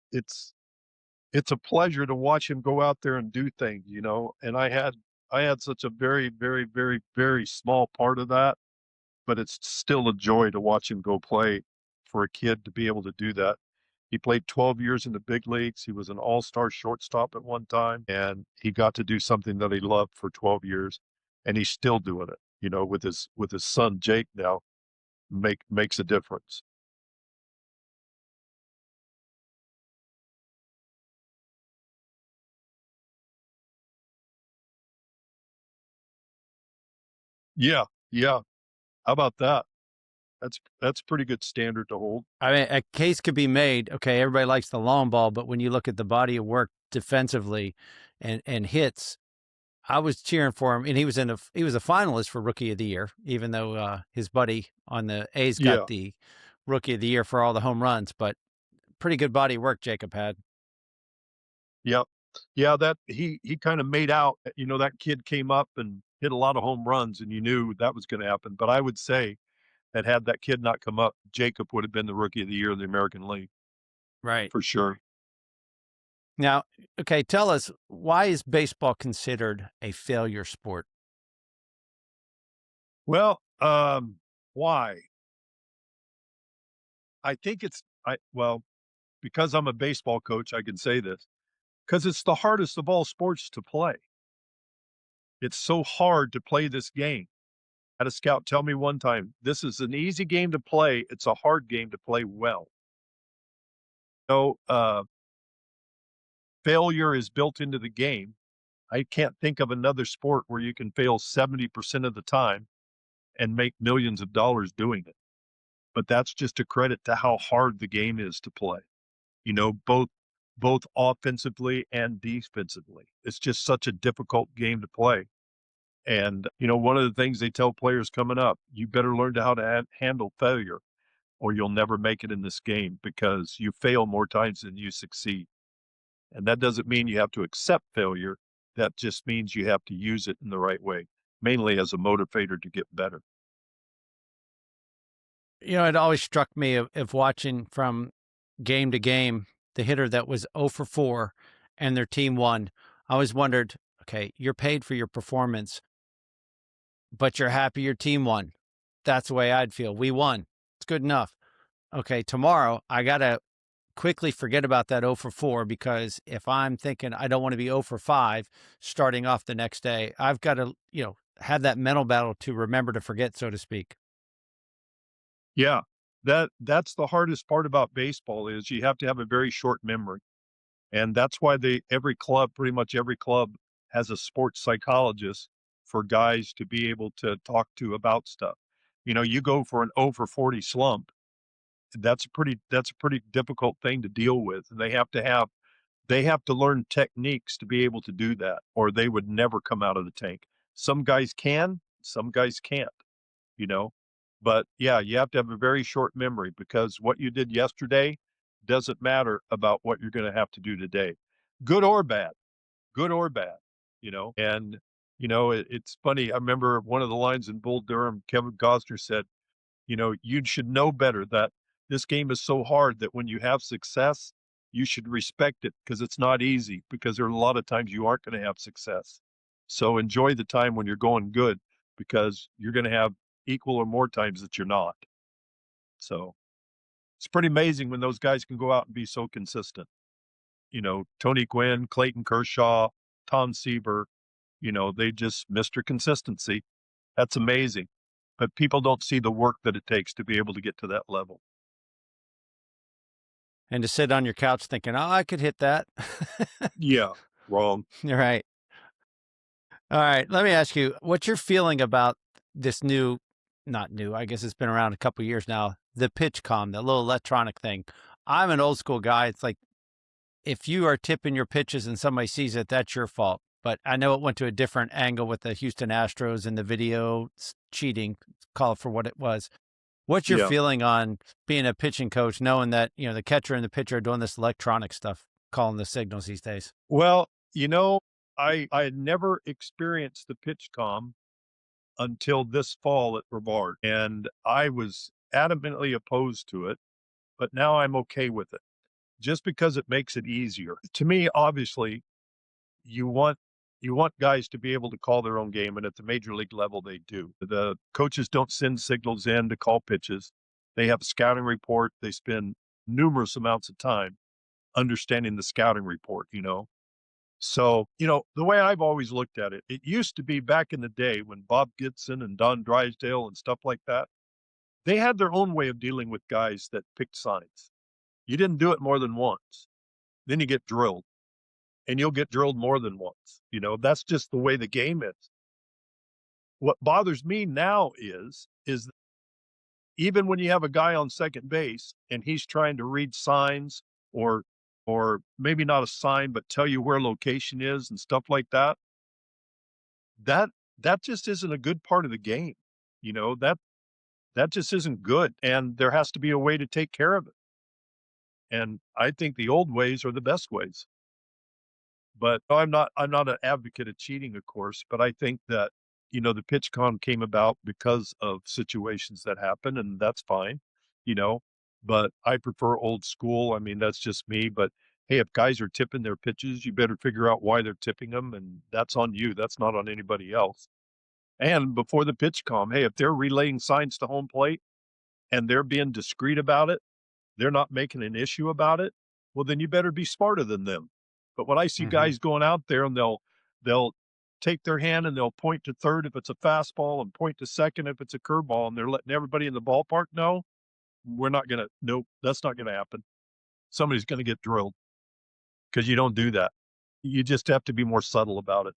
Speaker 2: a pleasure to watch him go out there and do things. And I had such a very, very, very, very small part of that, but it's still a joy to watch him go play for a kid to be able to do that. He played 12 years in the big leagues. He was an all-star shortstop at one time, and he got to do something that he loved for 12 years, and he's still doing it, with his son Jake now makes a difference. Yeah, yeah. How about that? That's a pretty good standard to hold.
Speaker 1: I mean, a case could be made. Okay, everybody likes the long ball, but when you look at the body of work defensively and hits, I was cheering for him, and he was a finalist for Rookie of the Year, even though his buddy on the A's got
Speaker 2: Yeah.
Speaker 1: the Rookie of the Year for all the home runs. But pretty good body of work Jacob had.
Speaker 2: Yep. Yeah, that he kinda made out, that kid came up and hit a lot of home runs, and you knew that was gonna happen, but I would say that had that kid not come up, Jacob would have been the Rookie of the Year in the American League,
Speaker 1: Right.
Speaker 2: for sure.
Speaker 1: Now, okay, tell us, why is baseball considered a failure sport?
Speaker 2: Well, why? I think because I'm a baseball coach, I can say this, because it's the hardest of all sports to play. It's so hard to play this game. I had a scout tell me one time, "This is an easy game to play, it's a hard game to play well." So, failure is built into the game. I can't think of another sport where you can fail 70% of the time and make millions of dollars doing it. But that's just a credit to how hard the game is to play, both offensively and defensively. It's just such a difficult game to play. And, one of the things they tell players coming up, you better learn how to handle failure or you'll never make it in this game because you fail more times than you succeed. And that doesn't mean you have to accept failure. That just means you have to use it in the right way, mainly as a motivator to get better.
Speaker 1: It always struck me of watching from game to game, the hitter that was 0 for 4 and their team won. I always wondered, okay, you're paid for your performance, but you're happy your team won. That's the way I'd feel. We won. It's good enough. Okay, tomorrow I got to quickly forget about that 0 for 4 because if I'm thinking I don't want to be 0 for 5 starting off the next day, I've got to, have that mental battle to remember to forget, so to speak.
Speaker 2: Yeah, that's the hardest part about baseball is you have to have a very short memory. And that's why pretty much every club has a sports psychologist for guys to be able to talk to about stuff. You go for an 0 for 40 slump, that's a pretty difficult thing to deal with. And they have to learn techniques to be able to do that, or they would never come out of the tank. Some guys can, some guys can't, you know. But yeah, you have to have a very short memory because what you did yesterday doesn't matter about what you're going to have to do today, good or bad, good or bad. And It's funny. I remember one of the lines in Bull Durham, Kevin Costner said, "You should know better that this game is so hard that when you have success, you should respect it because it's not easy because there are a lot of times you aren't going to have success. So enjoy the time when you're going good because you're going to have equal or more times that you're not." So it's pretty amazing when those guys can go out and be so consistent. Tony Gwynn, Clayton Kershaw, Tom Seaver, they just Mr. Consistency. That's amazing. But people don't see the work that it takes to be able to get to that level.
Speaker 1: And to sit on your couch thinking, "Oh, I could hit that."
Speaker 2: Yeah, wrong.
Speaker 1: Right. All right. Let me ask you, what's your feeling about this new, not new, I guess it's been around a couple years now, the pitch com, that little electronic thing. I'm an old school guy. It's like if you are tipping your pitches and somebody sees it, that's your fault. But I know it went to a different angle with the Houston Astros and the video cheating, call it for what it was. What's your
Speaker 2: Yeah.
Speaker 1: feeling on being a pitching coach, knowing that, the catcher and the pitcher are doing this electronic stuff, calling the signals these days?
Speaker 2: Well, I had never experienced the pitch com until this fall at Brevard, and I was adamantly opposed to it, but now I'm okay with it just because it makes it easier. To me, obviously, you want you want guys to be able to call their own game, and at the major league level, they do. The coaches don't send signals in to call pitches. They have a scouting report. They spend numerous amounts of time understanding the scouting report. So, the way I've always looked at it, it used to be back in the day when Bob Gibson and Don Drysdale and stuff like that, they had their own way of dealing with guys that picked signs. You didn't do it more than once. Then you get drilled, and you'll get drilled more than once. That's just the way the game is. What bothers me now is even when you have a guy on second base and he's trying to read signs or or maybe not a sign, but tell you where location is and stuff like that, that that just isn't a good part of the game. That just isn't good. And there has to be a way to take care of it. And I think the old ways are the best ways. But I'm not an advocate of cheating, of course, but I think that, the PitchCom came about because of situations that happen, and that's fine, you know, but I prefer old school. I mean, that's just me, but hey, if guys are tipping their pitches, you better figure out why they're tipping them, and that's on you. That's not on anybody else. And before the PitchCom, hey, if they're relaying signs to home plate and they're being discreet about it, they're not making an issue about it, well, then you better be smarter than them. But when I see
Speaker 1: Hmm.
Speaker 2: guys going out there and they'll take their hand and they'll point to third if it's a fastball and point to second if it's a curveball, and they're letting everybody in the ballpark know, we're not gonna nope, that's not gonna happen. Somebody's gonna get drilled because you don't do that. You just have to be more subtle about it.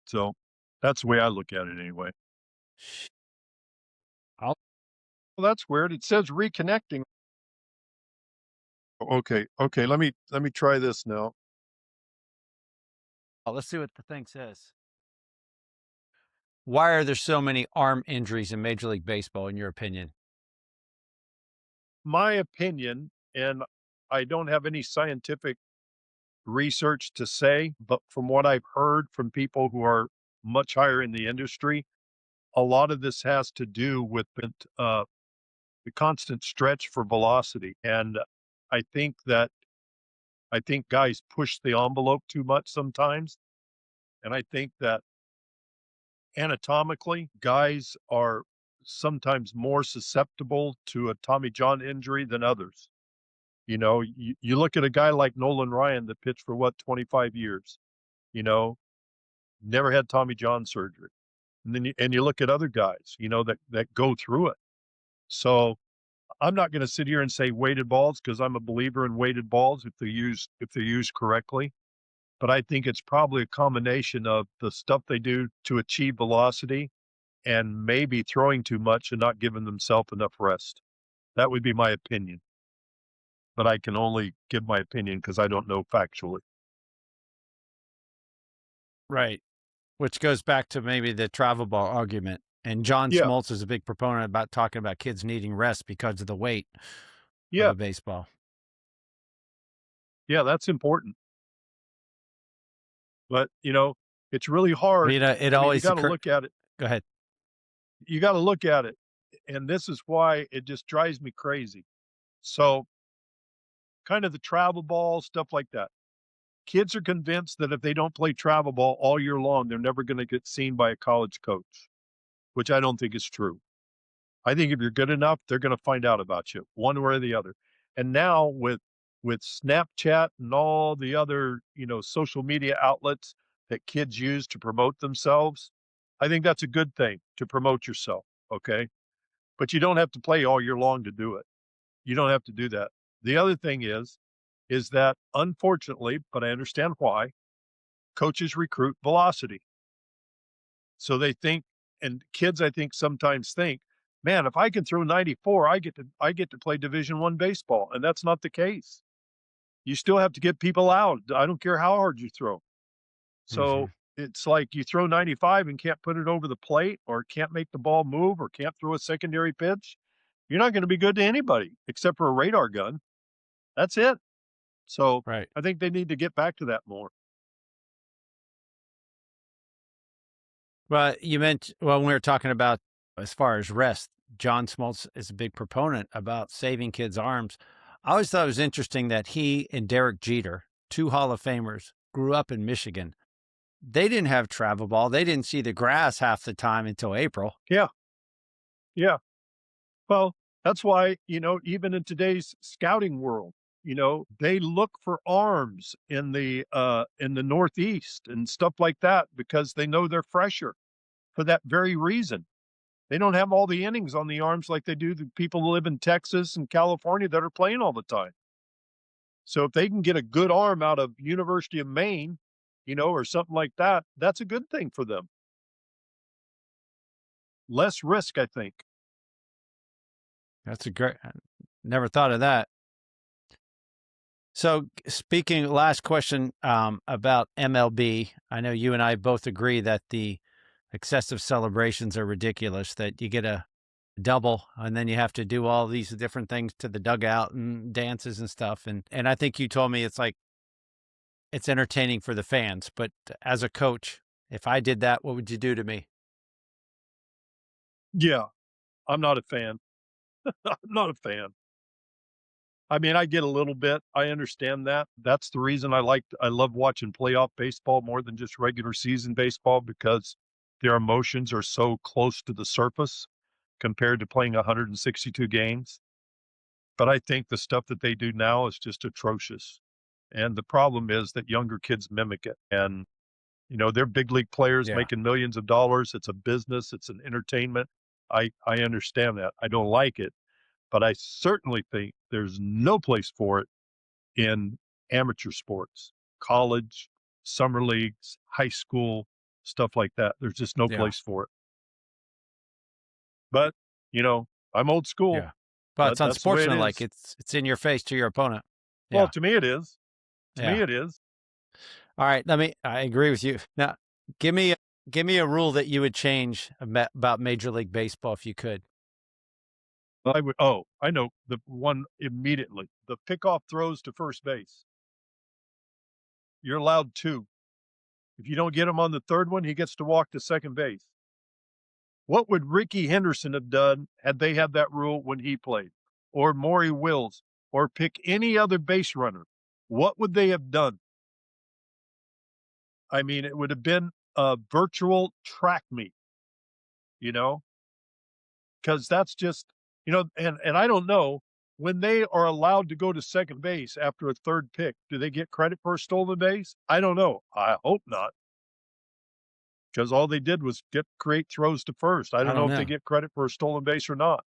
Speaker 2: So that's the way I look at it anyway.
Speaker 1: I'll,
Speaker 2: Well, that's weird. It says reconnecting. Okay, okay, let me try this now.
Speaker 1: let's see what the thing says. Why are there so many arm injuries in Major League Baseball, in your opinion?
Speaker 2: My opinion, and I don't have any scientific research to say, but from what I've heard from people who are much higher in the industry, a lot of this has to do with the constant stretch for velocity. And I think that I think guys push the envelope too much sometimes. And I think that anatomically, guys are sometimes more susceptible to a Tommy John injury than others. You look at a guy like Nolan Ryan that pitched for what, 25 years, you know, never had Tommy John surgery. And then you look at other guys, that go through it. So I'm not going to sit here and say weighted balls because I'm a believer in weighted balls if they're used correctly. But I think it's probably a combination of the stuff they do to achieve velocity and maybe throwing too much and not giving themselves enough rest. That would be my opinion, but I can only give my opinion because I don't know factually.
Speaker 1: Right. Which goes back to maybe the travel ball argument. And John
Speaker 2: Yeah,
Speaker 1: Smoltz is a big proponent about talking about kids needing rest because of the weight of
Speaker 2: yeah,
Speaker 1: a baseball.
Speaker 2: yeah, that's important. But, It's really
Speaker 1: I
Speaker 2: hard.
Speaker 1: mean, it
Speaker 2: I mean, you
Speaker 1: always
Speaker 2: gotta
Speaker 1: occur
Speaker 2: look at it.
Speaker 1: Go ahead.
Speaker 2: You gotta look at it, and this is why it just drives me crazy. So, kind of the travel ball, stuff like that. Kids are convinced that if they don't play travel ball all year long, they're never gonna get seen by a college coach, which I don't think is true. I think if you're good enough, they're gonna find out about you one way or the other. And now with Snapchat and all the other, social media outlets that kids use to promote themselves, I think that's a good thing to promote yourself, okay? But you don't have to play all year long to do it. You don't have to do that. The other thing is that unfortunately, but I understand why, coaches recruit velocity. So they think, and kids I think sometimes think, man, if I can throw 94, I get to play Division One baseball. And that's not the case. You still have to get people out. I don't care how hard you throw. So
Speaker 1: Mhm.
Speaker 2: it's like you throw 95 and can't put it over the plate or can't make the ball move or can't throw a secondary pitch. You're not going to be good to anybody except for a radar gun. That's it. So
Speaker 1: Right.
Speaker 2: I think they need to get back to that more.
Speaker 1: Well, you meant when we were talking about as far as rest, John Smoltz is a big proponent about saving kids' arms. I always thought it was interesting that he and Derek Jeter, two Hall of Famers, grew up in Michigan. They didn't have travel ball. They didn't see the grass half the time until April.
Speaker 2: Yeah. Yeah. Well, that's why, even in today's scouting world, they look for arms in the Northeast and stuff like that because they know they're fresher for that very reason. They don't have all the innings on the arms like they do the people who live in Texas and California that are playing all the time. So if they can get a good arm out of University of Maine, or something like that, that's a good thing for them. Less risk, I think.
Speaker 1: That's a great, never thought of that. So, speaking, last question about MLB. I know you and I both agree that the excessive celebrations are ridiculous, that you get a double and then you have to do all these different things to the dugout and dances and stuff. And I think you told me it's like it's entertaining for the fans. But as a coach, if I did that, what would you do to me?
Speaker 2: Yeah, I'm not a fan. I'm not a fan. I mean, I get a little bit. I understand that. That's the reason I love watching playoff baseball more than just regular season baseball because their emotions are so close to the surface compared to playing 162 games. But I think the stuff that they do now is just atrocious. And the problem is that younger kids mimic it. And, they're big league players
Speaker 1: Yeah.
Speaker 2: making millions of dollars. It's a business, it's an entertainment. I understand that. I don't like it, but I certainly think there's no place for it in amateur sports, college, summer leagues, high school, stuff like that. There's just no
Speaker 1: Yeah.
Speaker 2: place for it. But, I'm old school,
Speaker 1: Yeah. But it's
Speaker 2: but that's the way it
Speaker 1: unsportsmanlike.
Speaker 2: is.
Speaker 1: It's in your face to your opponent.
Speaker 2: Well,
Speaker 1: Yeah.
Speaker 2: to me it is. To me
Speaker 1: Yeah.
Speaker 2: it is.
Speaker 1: All right. I agree with you. Now, give me, give me a rule that you would change about Major League Baseball if you could.
Speaker 2: I know the one immediately. The pickoff throws to first base. You're allowed 2. If you don't get him on the 3rd one, he gets to walk to second base. What would Ricky Henderson have done had they had that rule when he played? Or Maury Wills? Or pick any other base runner? What would they have done? I mean, it would have been a virtual track meet, you know, because that's just, and I don't know when they are allowed to go to second base after a 3rd pick, do they get credit for a stolen base? I don't know. I hope not, because all they did was create throws to first. I
Speaker 1: I
Speaker 2: don't
Speaker 1: don't
Speaker 2: know if they
Speaker 1: know.
Speaker 2: get credit for a stolen base or not,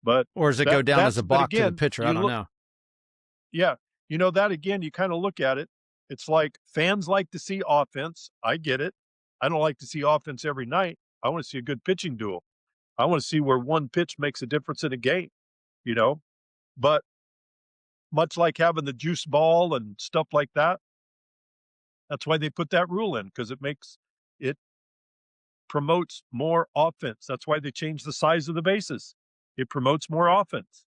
Speaker 2: but
Speaker 1: Or does it go
Speaker 2: that
Speaker 1: down as
Speaker 2: that's
Speaker 1: a
Speaker 2: but
Speaker 1: balk to the
Speaker 2: again,
Speaker 1: pitcher? I
Speaker 2: you
Speaker 1: don't
Speaker 2: look,
Speaker 1: know.
Speaker 2: yeah, that again, you kind of look at it. It's like fans like to see offense. I get it. I don't like to see offense every night. I want to see a good pitching duel. I want to see where one pitch makes a difference in a game, you know? But much like having the juice ball and stuff like that, that's why they put that rule in because it promotes more offense. That's why they changed the size of the bases. It promotes more offense,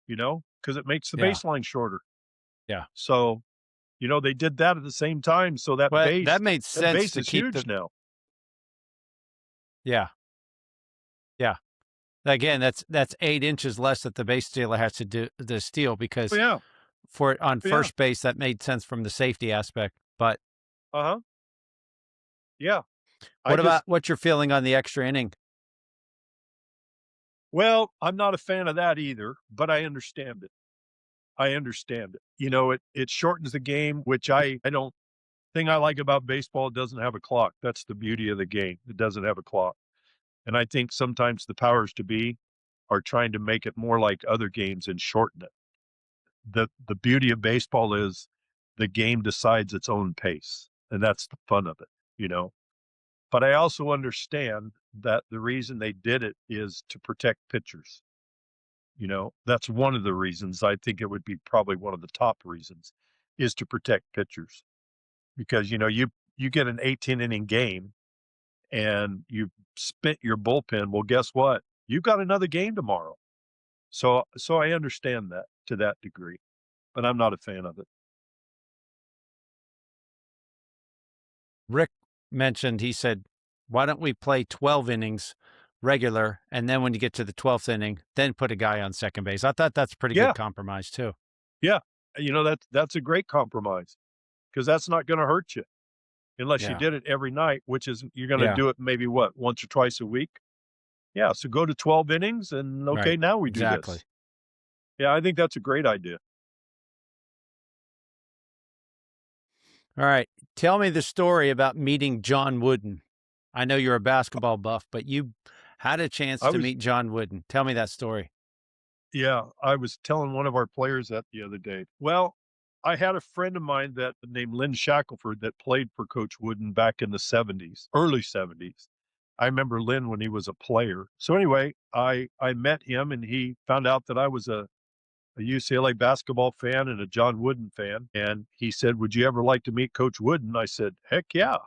Speaker 2: because it makes the
Speaker 1: Yeah.
Speaker 2: baseline shorter.
Speaker 1: Yeah.
Speaker 2: So They did that at the same time, so that
Speaker 1: Well,
Speaker 2: base
Speaker 1: that made
Speaker 2: that
Speaker 1: sense
Speaker 2: base
Speaker 1: to
Speaker 2: is
Speaker 1: keep
Speaker 2: huge
Speaker 1: the
Speaker 2: now.
Speaker 1: yeah, yeah. Again, that's 8 inches less that the base stealer has to do the steal
Speaker 2: Oh,
Speaker 1: because
Speaker 2: yeah.
Speaker 1: for on
Speaker 2: Yeah.
Speaker 1: first base, that made sense from the safety aspect, but
Speaker 2: Uh-huh. Yeah. I
Speaker 1: what about
Speaker 2: just
Speaker 1: what's your feeling on the extra inning?
Speaker 2: Well, I'm not a fan of that either, but I understand it. I understand it. It shortens the game, which I don't thing I like about baseball, it doesn't have a clock. That's the beauty of the game. It doesn't have a clock. And I think sometimes the powers to be are trying to make it more like other games and shorten it. The beauty of baseball is the game decides its own pace, and that's the fun of it. But I also understand that the reason they did it is to protect pitchers. That's one of the reasons. I think it would be probably one of the top reasons is to protect pitchers because you get an 18 inning game and you spent your bullpen. Well, guess what? You've got another game tomorrow. So I understand that to that degree, but I'm not a fan of it.
Speaker 1: Rick mentioned, he said, "Why don't we play 12 innings regular, and then when you get to the 12th inning, then put a guy on second base." I thought that's a pretty good
Speaker 2: Yeah,
Speaker 1: compromise too.
Speaker 2: yeah. That's a great compromise because that's not going to hurt you unless you
Speaker 1: Yeah,
Speaker 2: did it every night, which is you're going to
Speaker 1: yeah,
Speaker 2: do it maybe what once or twice a week. Yeah, so go to 12 innings and okay,
Speaker 1: right,
Speaker 2: now we do
Speaker 1: exactly.
Speaker 2: this. Yeah, I think that's a great idea.
Speaker 1: All right, tell me the story about meeting John Wooden. I know you're a basketball buff, but you had a chance
Speaker 2: I
Speaker 1: to
Speaker 2: was
Speaker 1: meet John Wooden. Tell me that story.
Speaker 2: Yeah, I was telling one of our players that the other day. Well, I had a friend of mine that named Lynn Shackelford that played for Coach Wooden back in the 70s, early 70s. I remember Lynn when he was a player. So anyway, I met him and he found out that I was a UCLA basketball fan and a John Wooden fan. And he said, "Would you ever like to meet Coach Wooden?" I said, "Heck yeah."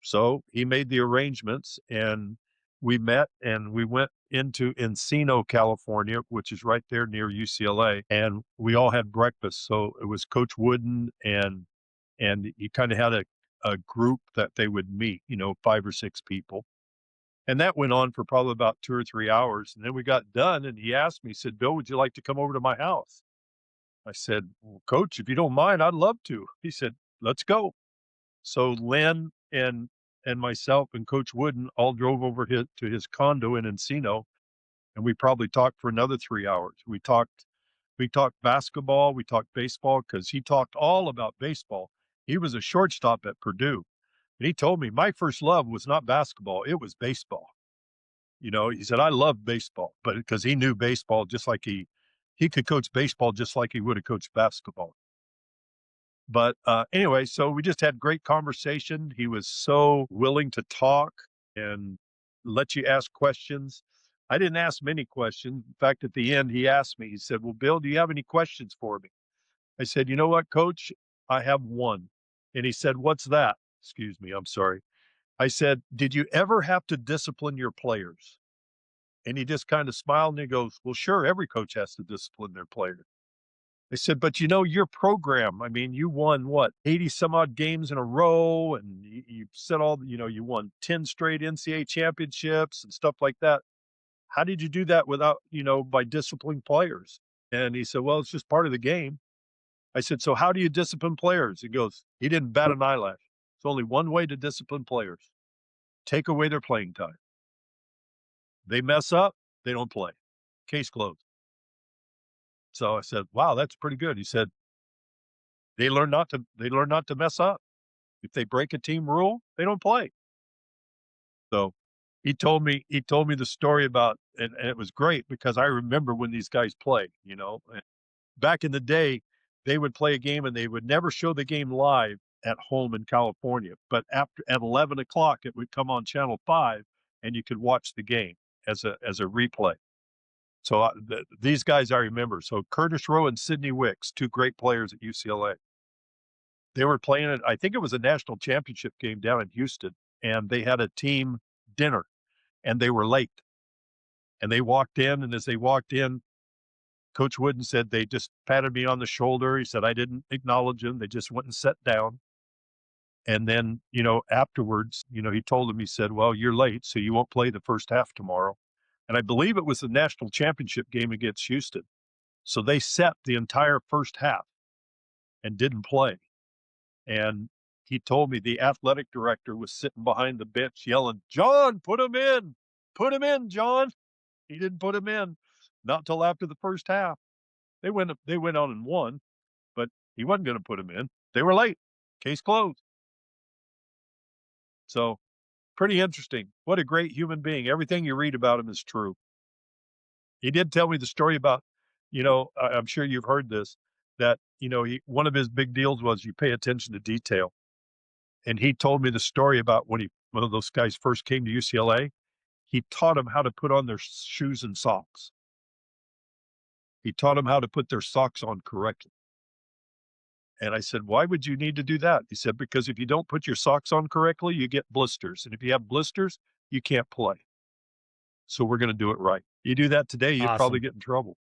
Speaker 2: So he made the arrangements and we met and we went into Encino, California, which is right there near UCLA, and we all had breakfast. So it was Coach Wooden and he kind of had a group that they would meet, 5 or 6 people. And that went on for probably about 2 or 3 hours. And then we got done and he asked me, he said, "Bill, would you like to come over to my house?" I said, "Well, Coach, if you don't mind, I'd love to." He said, "Let's go." So Lynn and myself and Coach Wooden all drove over to his condo in Encino, and we probably talked for another 3 hours. We talked basketball, we talked baseball because he talked all about baseball. He was a shortstop at Purdue, and he told me my first love was not basketball; it was baseball. He said I love baseball, but because he knew baseball just like he could coach baseball just like he would have coached basketball. But, anyway, so we just had great conversation. He was so willing to talk and let you ask questions. I didn't ask many questions. In fact, at the end, he asked me, he said, "Well, Bill, do you have any questions for me?" I said, "You know what, coach? I have one." And he said, "What's that?" Excuse me, I'm sorry. I said, "Did you ever have to discipline your players?" And he just kind of smiled and he goes, "Well, sure, every coach has to discipline their players." They said, "But your program, I mean, you won what, 80 some odd games in a row, and you said you won 10 straight NCAA championships and stuff like that. How did you do that without, by disciplining players?" And he said, "Well, it's just part of the game." I said, "So how do you discipline players?" He goes, he didn't bat an eyelash. It's only one way to discipline players: take away their playing time. They mess up, they don't play. Case closed. So I said, "Wow, that's pretty good." He said, they learn not to mess up. If they break a team rule, they don't play. So he told me the story about and it was great because I remember when these guys played. And back in the day, they would play a game and they would never show the game live at home in California. But after at 11 o'clock, it would come on Channel 5 and you could watch the game as a replay. So these guys I remember. So Curtis Rowe and Sidney Wicks, two great players at UCLA. They were playing it, I think it was a national championship game down in Houston, and they had a team dinner, and they were late. And they walked in, and as they walked in, Coach Wooden said they just patted me on the shoulder. He said I didn't acknowledge him. They just went and sat down. And then, afterwards, he told him, he said, "Well, you're late, so you won't play the first half tomorrow." And I believe it was the national championship game against Houston. So they set the entire first half and didn't play. And he told me the athletic director was sitting behind the bench yelling, "John, put him in. Put him in, John." He didn't put him in, not till after the first half. They went on and won, but he wasn't gonna put him in. They were late. Case closed. So, pretty interesting. What a great human being. Everything you read about him is true. He did tell me the story about, I'm sure you've heard this, that, one of his big deals was you pay attention to detail. And he told me the story about when one of those guys first came to UCLA, he taught them how to put on their shoes and socks. He taught them how to put their socks on correctly. And I said, "Why would you need to do that?" He said, "Because if you don't put your socks on correctly, you get blisters. And if you have blisters, you can't play. So we're going to do it right. You do that today, you'd probably
Speaker 1: Awesome.
Speaker 2: get in trouble.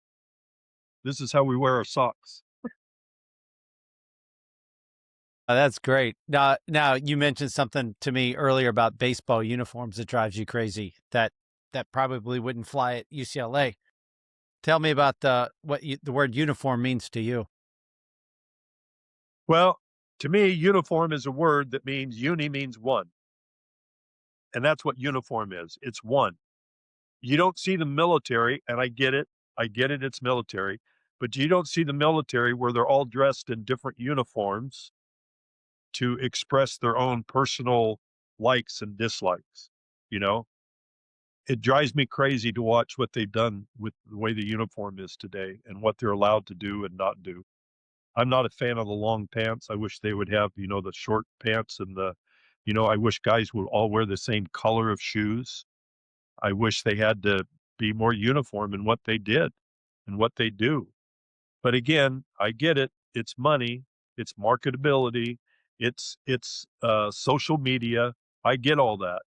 Speaker 2: This is how we wear our socks."
Speaker 1: Oh, that's great. Now you mentioned something to me earlier about baseball uniforms that drives you crazy. That probably wouldn't fly at UCLA. Tell me about the word uniform means to you.
Speaker 2: Well, to me, uniform is a word that means uni means one. And that's what uniform is. It's one. You don't see the military, and I get it. I get it. It's military, but you don't see the military where they're all dressed in different uniforms to express their own personal likes and dislikes. You know, it drives me crazy to watch what they've done with the way the uniform is today and what they're allowed to do and not do. I'm not a fan of the long pants. I wish they would have, the short pants and I wish guys would all wear the same color of shoes. I wish they had to be more uniform in what they did and what they do. But again, I get it. It's money, it's marketability, it's social media. I get all that.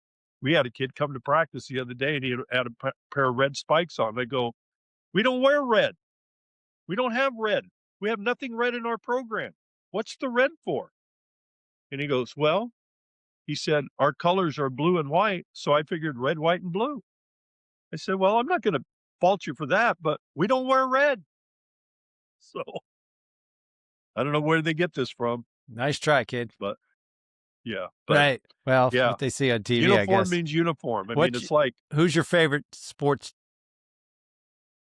Speaker 2: We had a kid come to practice the other day and he had a pair of red spikes on. I go, "We don't wear red. We don't have red. We have nothing red in our program. What's the red for?" And he goes, "Well," he said, "our colors are blue and white, so I figured red, white, and blue." I said, "Well, I'm not gonna fault you for that, but we don't wear red." So, I don't know where they get this from,
Speaker 1: Nice try, kid.
Speaker 2: but yeah, but
Speaker 1: Right. Well,
Speaker 2: yeah,
Speaker 1: what they see on TV, I
Speaker 2: uniform
Speaker 1: guess.
Speaker 2: means uniform. I mean,
Speaker 1: What?
Speaker 2: it's like,
Speaker 1: Who's your favorite sports?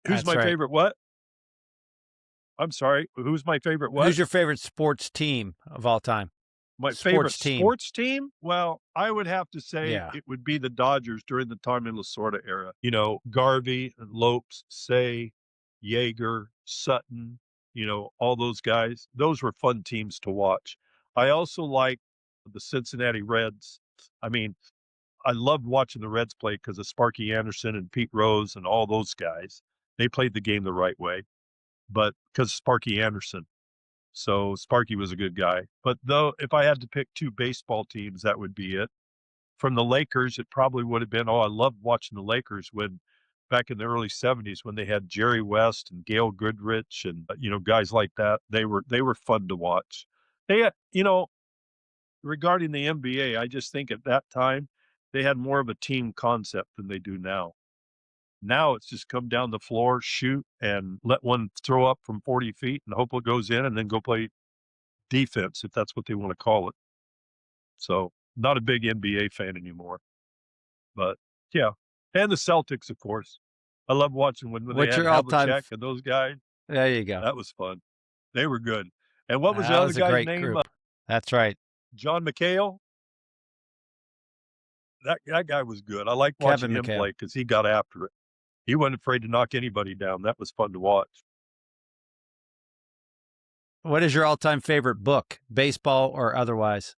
Speaker 2: who's
Speaker 1: That's
Speaker 2: my
Speaker 1: right.
Speaker 2: favorite what? I'm sorry, who's my favorite what?
Speaker 1: Who's your favorite sports team of all time?
Speaker 2: My favorite
Speaker 1: Sports team.
Speaker 2: sports team? Well, I would have to say
Speaker 1: Yeah.
Speaker 2: it would be the Dodgers during the Tommy Lasorda era. Garvey and Lopes, Say, Yeager, Sutton, all those guys. Those were fun teams to watch. I also like the Cincinnati Reds. I mean, I loved watching the Reds play because of Sparky Anderson and Pete Rose and all those guys. They played the game the right way, but because Sparky Anderson. So Sparky was a good guy. But though, if I had to pick two baseball teams, that would be it. From the Lakers, it probably would have been, I loved watching the Lakers when back in the early 70s when they had Jerry West and Gail Goodrich and guys like that. They were fun to watch. They had, regarding the NBA, I just think at that time they had more of a team concept than they do now. Now it's just come down the floor, shoot, and let one throw up from 40 feet and hope it goes in and then go play defense, if that's what they want to call it. So, not a big NBA fan anymore, but yeah. And the Celtics, of course. I love watching when they
Speaker 1: What's
Speaker 2: had
Speaker 1: your all-time?
Speaker 2: Havlicek and those guys.
Speaker 1: There you go.
Speaker 2: That was fun. They were good. And what was the
Speaker 1: That
Speaker 2: other
Speaker 1: was a
Speaker 2: guy's
Speaker 1: great
Speaker 2: name?
Speaker 1: group. That's right.
Speaker 2: John McHale. That guy was good. I liked watching
Speaker 1: Kevin
Speaker 2: him
Speaker 1: McHale.
Speaker 2: play because he got after it. He wasn't afraid to knock anybody down. That was fun to watch.
Speaker 1: What is your all-time favorite book, baseball or otherwise?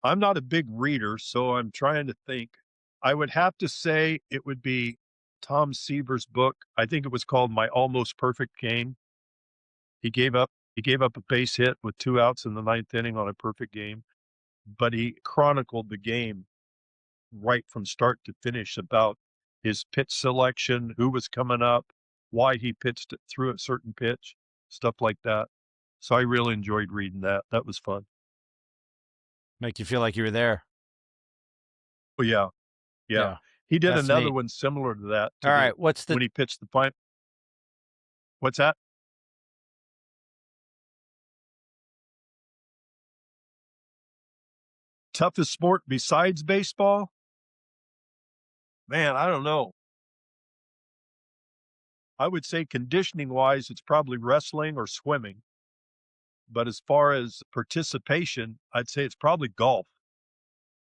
Speaker 2: I'm not a big reader, so I'm trying to think. I would have to say it would be Tom Seaver's book. I think it was called My Almost Perfect Game. He gave up a base hit with 2 outs in the ninth inning on a perfect game, but he chronicled the game right from start to finish about his pitch selection, who was coming up, why he pitched it through a certain pitch, stuff like that. So I really enjoyed reading that. That was fun.
Speaker 1: Make you feel like you were there.
Speaker 2: Oh, yeah, yeah.
Speaker 1: Yeah,
Speaker 2: He did
Speaker 1: that's
Speaker 2: another
Speaker 1: neat.
Speaker 2: one similar to that
Speaker 1: All
Speaker 2: to the
Speaker 1: right, what's the
Speaker 2: when he pitched the final. What's that? Toughest sport besides baseball? Man, I don't know. I would say conditioning-wise, it's probably wrestling or swimming, but as far as participation, I'd say it's probably golf.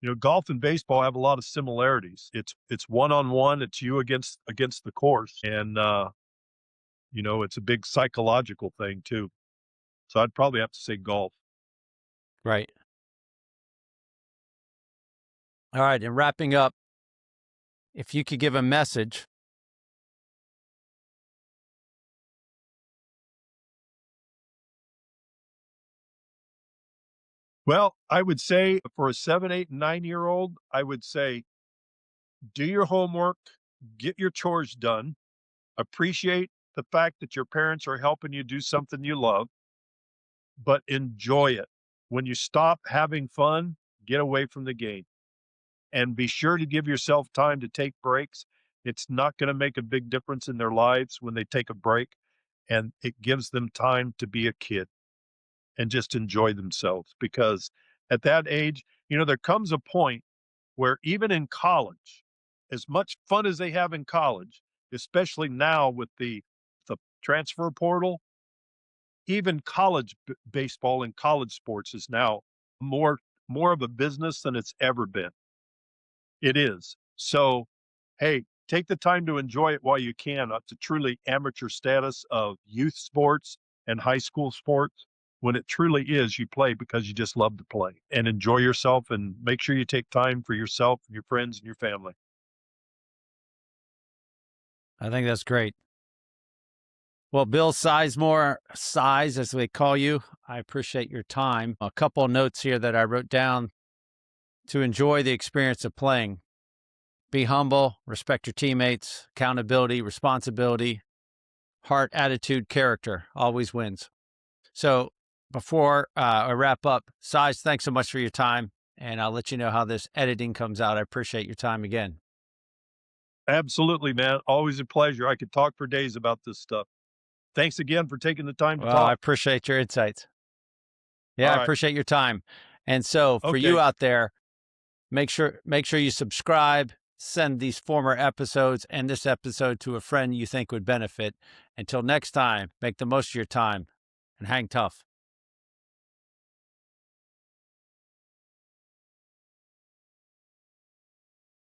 Speaker 2: You know, golf and baseball have a lot of similarities. It's one-on-one, it's you against the course, and, you know, it's a big psychological thing too. So I'd probably have to say golf.
Speaker 1: right. All right, and wrapping up, if you could give a message.
Speaker 2: Well, I would say for a 7, 8, and 9-year-old, I would say, do your homework, get your chores done, appreciate the fact that your parents are helping you do something you love, but enjoy it. When you stop having fun, get away from the game and be sure to give yourself time to take breaks. It's not going to make a big difference in their lives when they take a break, and it gives them time to be a kid and just enjoy themselves because at that age, you know, there comes a point where even in college, as much fun as they have in college, especially now with the transfer portal, even college baseball and college sports is now more more of a business than it's ever been. It is. So, hey, take the time to enjoy it while you can. To truly amateur status of youth sports and high school sports. When it truly is, you play because you just love to play and enjoy yourself and make sure you take time for yourself and your friends and your family.
Speaker 1: I think that's great. Well, Bill Sizemore, Size as they call you, I appreciate your time. A couple of notes here that I wrote down to enjoy the experience of playing. Be humble, respect your teammates, accountability, responsibility, heart, attitude, character always wins. So before I wrap up, Size, thanks so much for your time. And I'll let you know how this editing comes out. I appreciate your time again.
Speaker 2: Absolutely, man. Always a pleasure. I could talk for days about this stuff. Thanks again for taking the time to
Speaker 1: Well, I
Speaker 2: talk.
Speaker 1: appreciate your insights. Yeah,
Speaker 2: All
Speaker 1: I
Speaker 2: right.
Speaker 1: appreciate your time. And so for you
Speaker 2: Okay.
Speaker 1: out there, make sure you subscribe, send these former episodes and this episode to a friend you think would benefit. Until next time, make the most of your time and hang tough.